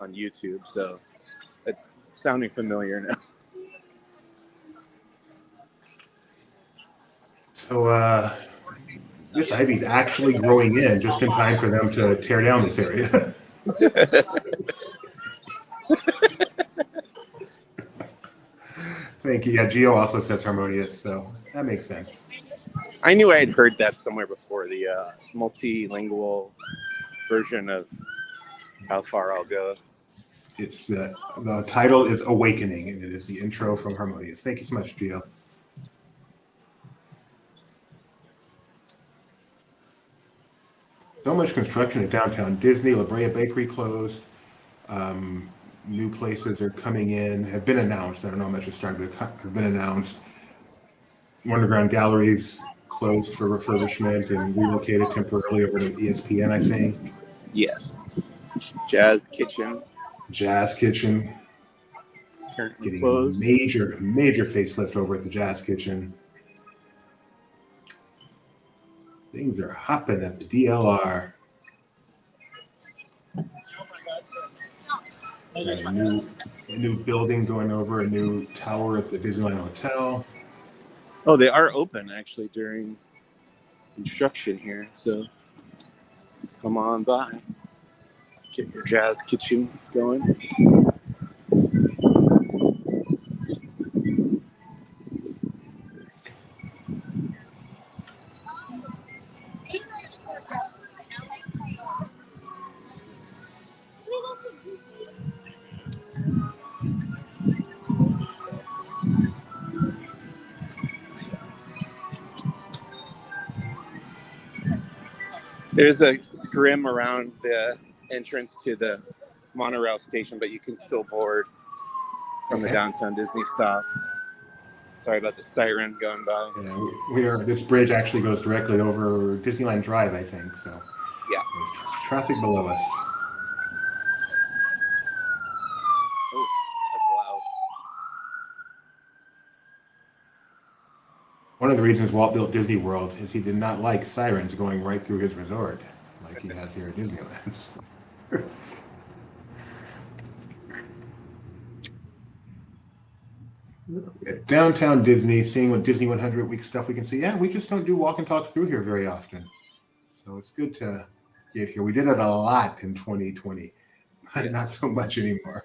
on YouTube, so it's sounding familiar now. So this ivy's actually growing in just in time for them to tear down this area. Thank you. Yeah, Gio also says harmonious, so that makes sense. I knew I had heard that somewhere before. The multilingual version of How Far I'll Go. It's the title is Awakening, and it is the intro from Harmonious. Thank you so much, Gio. So much construction at downtown Disney. La Brea Bakery closed. New places are coming in, have been announced. I don't know how much is starting to have been announced. Underground Galleries closed for refurbishment and relocated temporarily over to ESPN, I think. Yes. Jazz Kitchen. Jazz Kitchen Currently getting a closed. major facelift over at the Jazz Kitchen. Things are hopping at the DLR. And a new building going over, a new tower at the Disneyland Hotel. Oh, they are open actually during construction here, so come on by. Get your Jazz Kitchen going. There's a scrim around the entrance to the monorail station, but you can still board from the downtown Disney stop. Sorry about the siren going by. Yeah, we are. This bridge actually goes directly over Disneyland Drive, I think. So Yeah. there's traffic below us. Oh, that's loud. One of the reasons Walt built Disney World is he did not like sirens going right through his resort, like he has here at Disneyland. At downtown Disney, seeing what Disney 100 week stuff we can see. Yeah, we just don't do walk and talks through here very often. So it's good to get here. We did it a lot in 2020, but not so much anymore.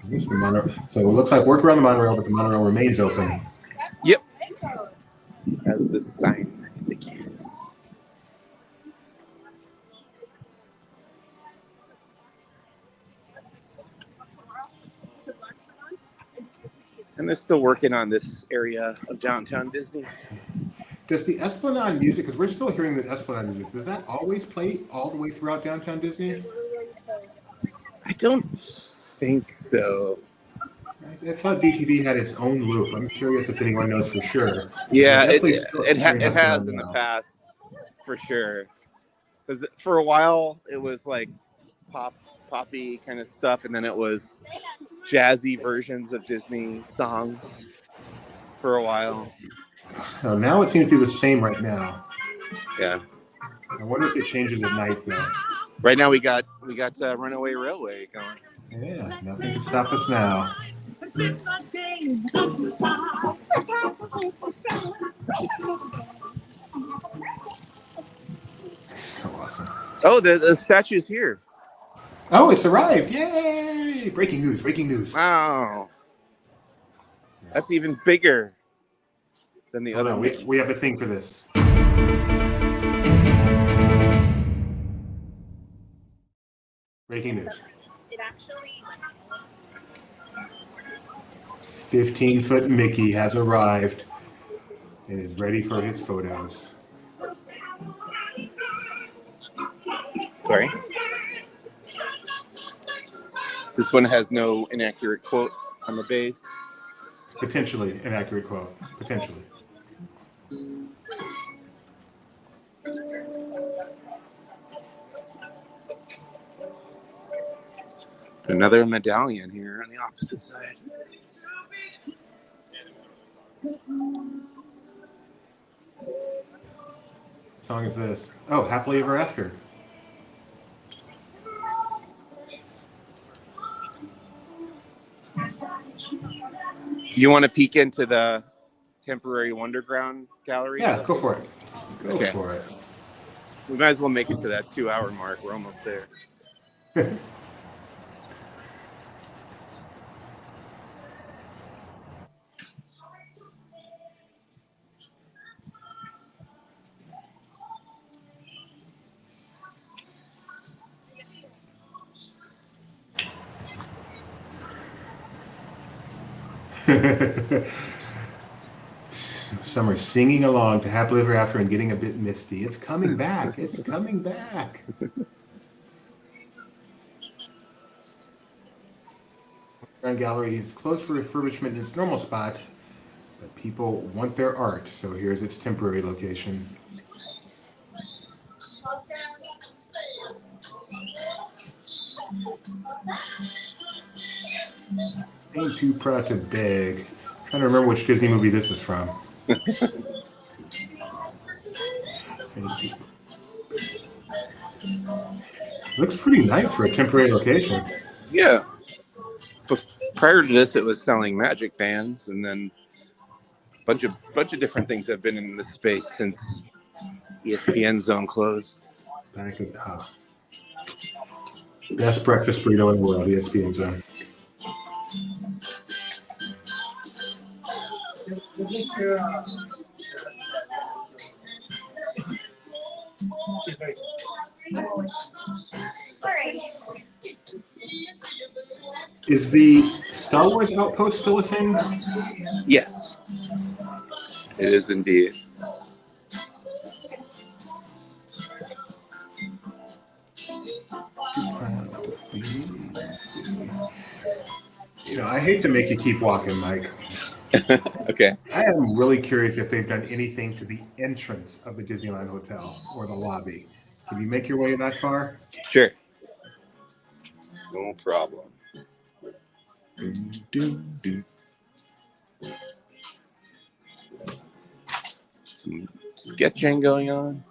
This is the monorail. So it looks like work around the monorail, but the monorail remains open. Yep. As the sign indicates. And they're still working on this area of downtown Disney. Does the Esplanade music, because we're still hearing the Esplanade music, does that always play all the way throughout downtown Disney? I don't think so. I thought DTD had its own loop. I'm curious if anyone knows for sure. Yeah, We're definitely still hearing it has Esplanade in the now. past, for sure. Because for a while it was like poppy kind of stuff, and then it was jazzy versions of Disney songs for a while. Oh, now it seems to be the same right now. Yeah. I wonder if it changes at night though. Right now we got Runaway Railway going. Yeah, nothing can stop us now. So awesome. Oh, the statue's here. Oh, it's arrived. Yay! Breaking news, breaking news. Wow. That's even bigger than the Hold other on, one. we have a thing for this. Breaking news. It actually. 15-foot Mickey has arrived and is ready for his photos. Sorry. This one has no inaccurate quote on the base. Potentially inaccurate quote. Potentially. Another medallion here on the opposite side. What song is this? Oh, Happily Ever After. Do you want to peek into the temporary Wonderground gallery? Yeah, go for it. Go Okay. for it. We might as well make it to that 2-hour mark. We're almost there. Summer singing along to Happily Ever After and getting a bit misty. It's coming back. It's coming back. Grand Gallery is closed for refurbishment in its normal spot, but people want their art, so here's its temporary location. Ain't too proud to beg. Trying to remember which Disney movie this is from. Looks pretty nice for a temporary location. Yeah. But prior to this, it was selling magic bands, and then a bunch of different things have been in this space since ESPN Zone closed. Back at best breakfast burrito in the world, ESPN Zone. Is the Star Wars Outpost still a thing? Yes, it is indeed. You know, I hate to make you keep walking, Mike. Okay. I am really curious if they've done anything to the entrance of the Disneyland Hotel or the lobby. Can you make your way that far? Sure. No problem. Some sketching going on.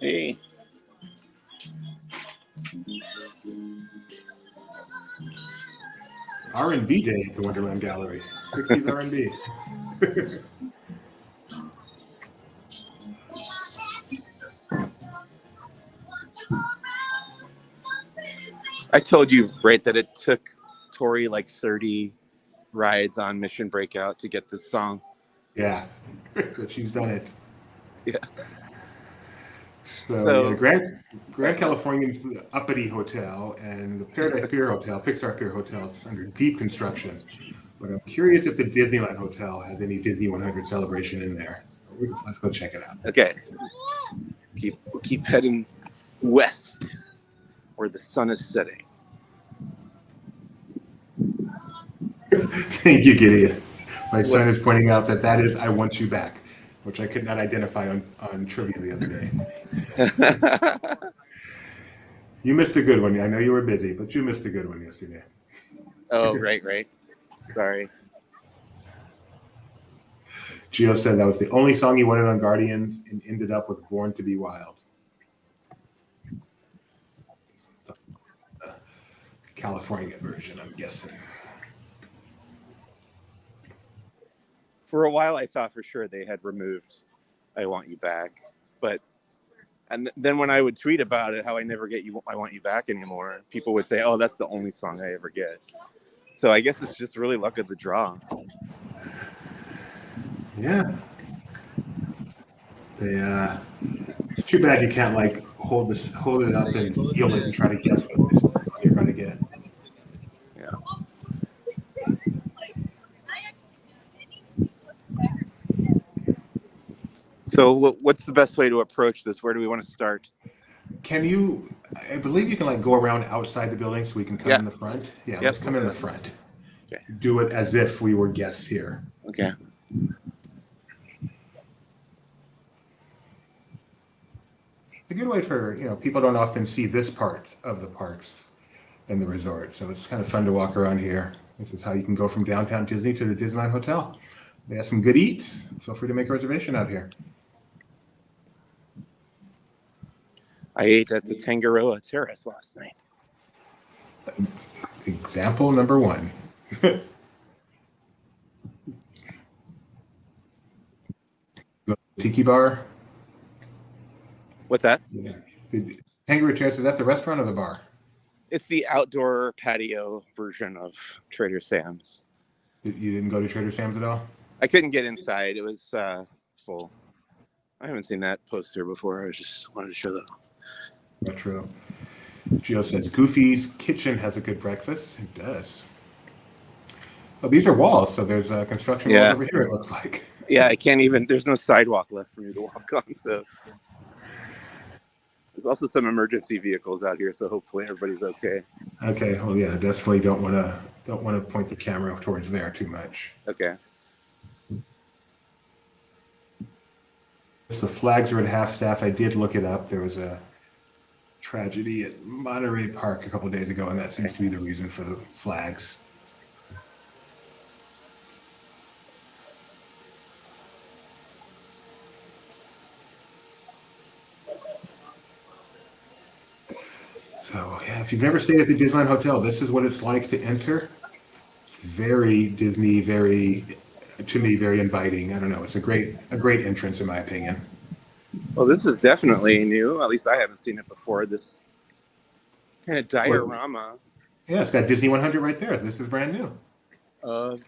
Hey. R&B day at the Wonderland Gallery. 60s R&B. I told you, right, that it took Tori like 30 rides on Mission Breakout to get this song. Yeah, but she's done it. Yeah. So yeah, Grand Californian's the uppity hotel, and the Paradise Pier Hotel, Pixar Pier Hotel, is under deep construction. But I'm curious if the Disneyland Hotel has any Disney 100 celebration in there. Let's go check it out. Okay. We'll keep heading west where the sun is setting. Thank you, Gideon. My son is pointing out that is "I Want You Back," which I could not identify on trivia the other day. You missed a good one. I know you were busy, but you missed a good one yesterday. Oh, right. Sorry. Gio said that was the only song he wanted on Guardians and ended up with Born to Be Wild. California version, I'm guessing. For a while, I thought for sure they had removed "I Want You Back," and then when I would tweet about it, how I never get "I Want You Back" anymore, people would say, "Oh, that's the only song I ever get." So I guess it's just really luck of the draw. Yeah. It's too bad you can't like hold it up and feel it and try to guess what you're going to get. Yeah. So what's the best way to approach this? Where do we want to start? I believe you can like go around outside the building so we can come in the front. Yeah, let's come in the front. Okay. Do it as if we were guests here. Okay. A good way for, people don't often see this part of the parks and the resort. So it's kind of fun to walk around here. This is how you can go from downtown Disney to the Disneyland Hotel. They have some good eats. Feel free to make a reservation out here. I ate at the Tangaroa Terrace last night. Example number 1. Tiki bar. What's that? Yeah. The Tangaroa Terrace, is that the restaurant or the bar? It's the outdoor patio version of Trader Sam's. You didn't go to Trader Sam's at all? I couldn't get inside. It was full. I haven't seen that poster before. I just wanted to show that off. Retro. Gio says Goofy's Kitchen has a good breakfast. It does. Oh, these are walls, so there's construction walls over here, it looks like. Yeah, there's no sidewalk left for me to walk on, so. There's also some emergency vehicles out here, so hopefully everybody's okay. Okay, well, yeah, definitely don't want to point the camera towards there too much. Okay. The flags are at half staff. I did look it up. There was a tragedy at Monterey Park a couple of days ago, and that seems to be the reason for the flags. So, yeah, if you've never stayed at the Disneyland Hotel, this is what it's like to enter. Very Disney, to me, very inviting. I don't know. It's a great entrance, in my opinion. Well, this is definitely new. At least I haven't seen it before. This kind of diorama. Yeah, it's got Disney 100 right there. This is brand new.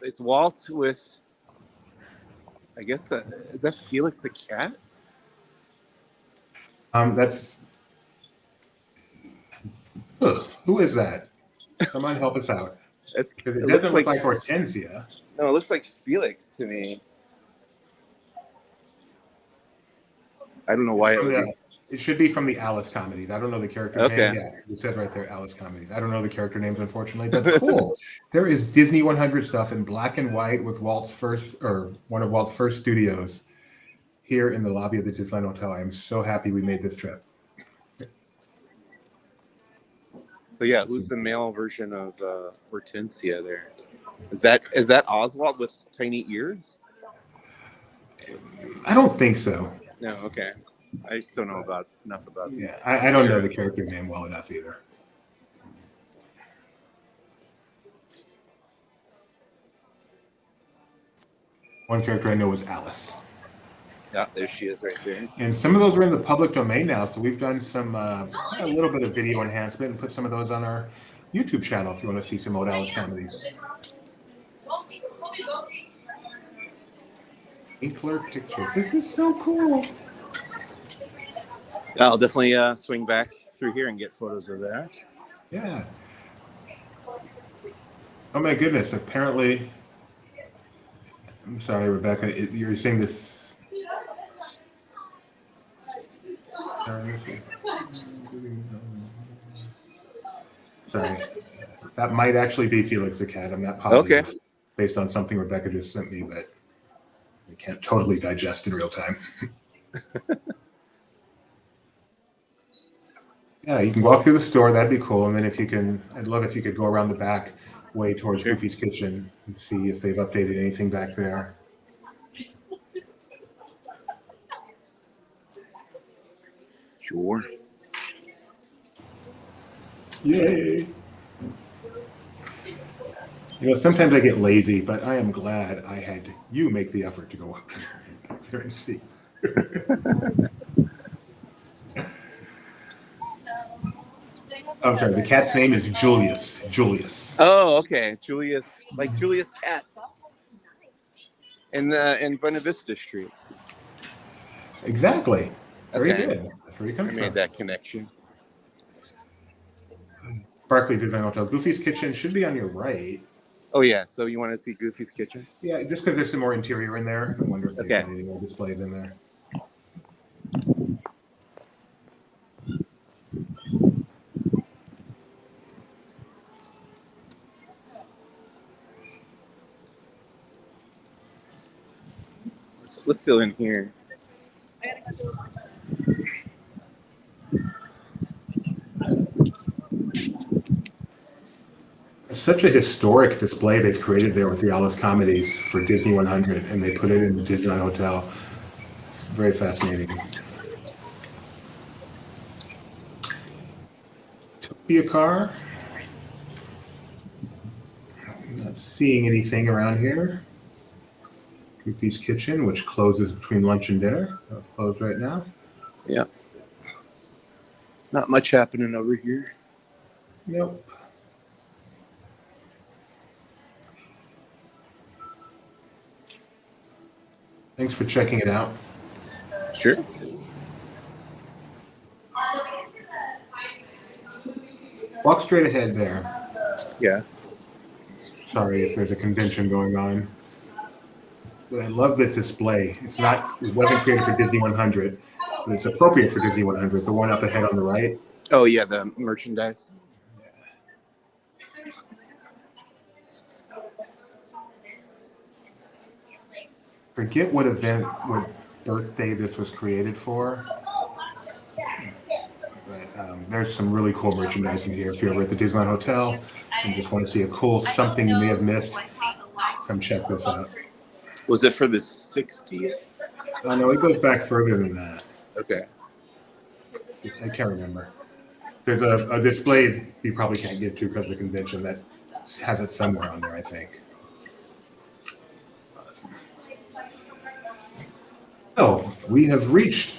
It's Walt with, I guess, is that Felix the cat? That's. Who is that? Someone help us out. It doesn't look like Hortensia. No, it looks like Felix to me. I don't know why it should be from the Alice comedies. I don't know the character name. Yeah, it says right there, Alice comedies. I don't know the character names, unfortunately, but cool. There is Disney 100 stuff in black and white with one of Walt's first studios here in the lobby of the Disneyland Hotel. I am so happy we made this trip. So yeah, who's the male version of Hortensia there? Is that Oswald with tiny ears? I don't think so. No, okay. I just don't know enough about these. Yeah, I don't know the character name well enough either. One character I know is Alice. Yeah, there she is right there. And some of those are in the public domain now, so we've done some a little bit of video enhancement and put some of those on our YouTube channel if you want to see some old Alice comedies. Inkler pictures. This is so cool. Yeah, I'll definitely swing back through here and get photos of that. Yeah. Oh my goodness! Apparently, I'm sorry, Rebecca. You're saying this. Sorry. That might actually be Felix the cat. I'm not positive, Okay. based on something Rebecca just sent me, but I can't totally digest in real time. Yeah, you can walk through the store. That'd be cool. And then if you can, I'd love if you could go around the back way towards Sure. Goofy's Kitchen and see if they've updated anything back there. Sure. Yay! You know, sometimes I get lazy, but I am glad I had you make the effort to go up there and see. I'm sorry, the cat's name is Julius. Julius. Oh, okay. Julius, like Julius Katz in Buena Vista Street. Exactly. Very Okay. good. That's where he I comes made from. that connection. Barclay Disneyland Hotel. Goofy's Kitchen should be on your right. Oh yeah. So you want to see Goofy's Kitchen? Yeah, just because there's some more interior in there. I wonder if they've Okay. got any more displays in there. Let's go in here. It's such a historic display they've created there with the Alice comedies for Disney 100, and they put it in the Disneyland Hotel. It's very fascinating. Topia car. I'm not seeing anything around here. Goofy's Kitchen, which closes between lunch and dinner. That's closed right now. Yeah. Not much happening over here. Nope. Thanks for checking it out. Sure. Walk straight ahead there. Yeah. Sorry if there's a convention going on. But I love this display. It wasn't created for Disney 100, but it's appropriate for Disney 100. The one up ahead on the right. Oh yeah, the merchandise. Forget what birthday this was created for. But there's some really cool merchandise in here. If you're ever at the Disneyland Hotel and just want to see a cool something you may have missed, come check this out. Was it for the 60th? Oh no, it goes back further than that. Okay. I can't remember. There's a display you probably can't get to because of the convention that has it somewhere on there, I think. Awesome. Oh, we have reached.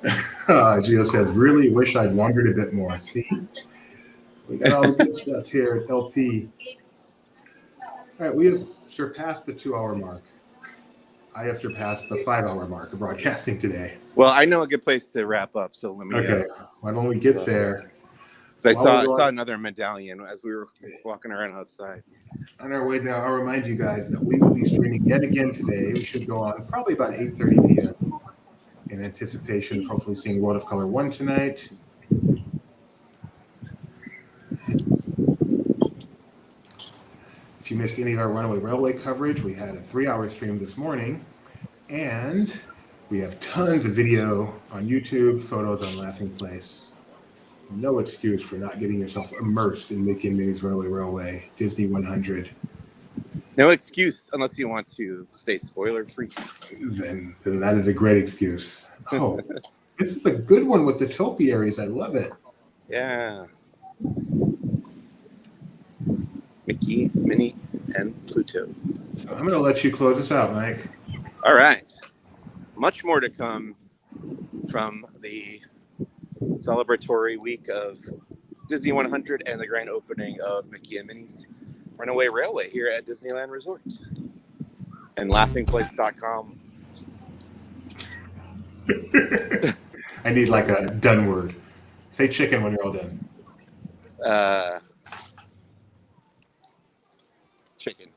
Gio says, really wish I'd wandered a bit more. See? We got all the good stuff here at LP. All right, we have surpassed the 2-hour mark. I have surpassed the 5-hour mark of broadcasting today. Well, I know a good place to wrap up, so let me. Okay, why don't we get there? I saw another medallion as we were walking around outside. On our way there, I'll remind you guys that we will be streaming yet again today. We should go on probably about 8:30 p.m. in anticipation of hopefully seeing World of Color 1 tonight. If you missed any of our Runaway Railway coverage, we had a 3-hour stream this morning, and we have tons of video on YouTube, photos on Laughing Place. No excuse for not getting yourself immersed in Mickey and Minnie's Runaway Railway, Disney 100. No excuse unless you want to stay spoiler free. Then that is a great excuse. Oh, this is a good one with the topiaries. I love it. Yeah. Mickey, Minnie, and Pluto. So I'm going to let you close us out, Mike. All right. Much more to come from the celebratory week of Disney 100 and the grand opening of Mickey and Minnie's Runaway Railway here at Disneyland Resort and laughingplace.com. I need like a done word. Say chicken when you're all done. Chicken.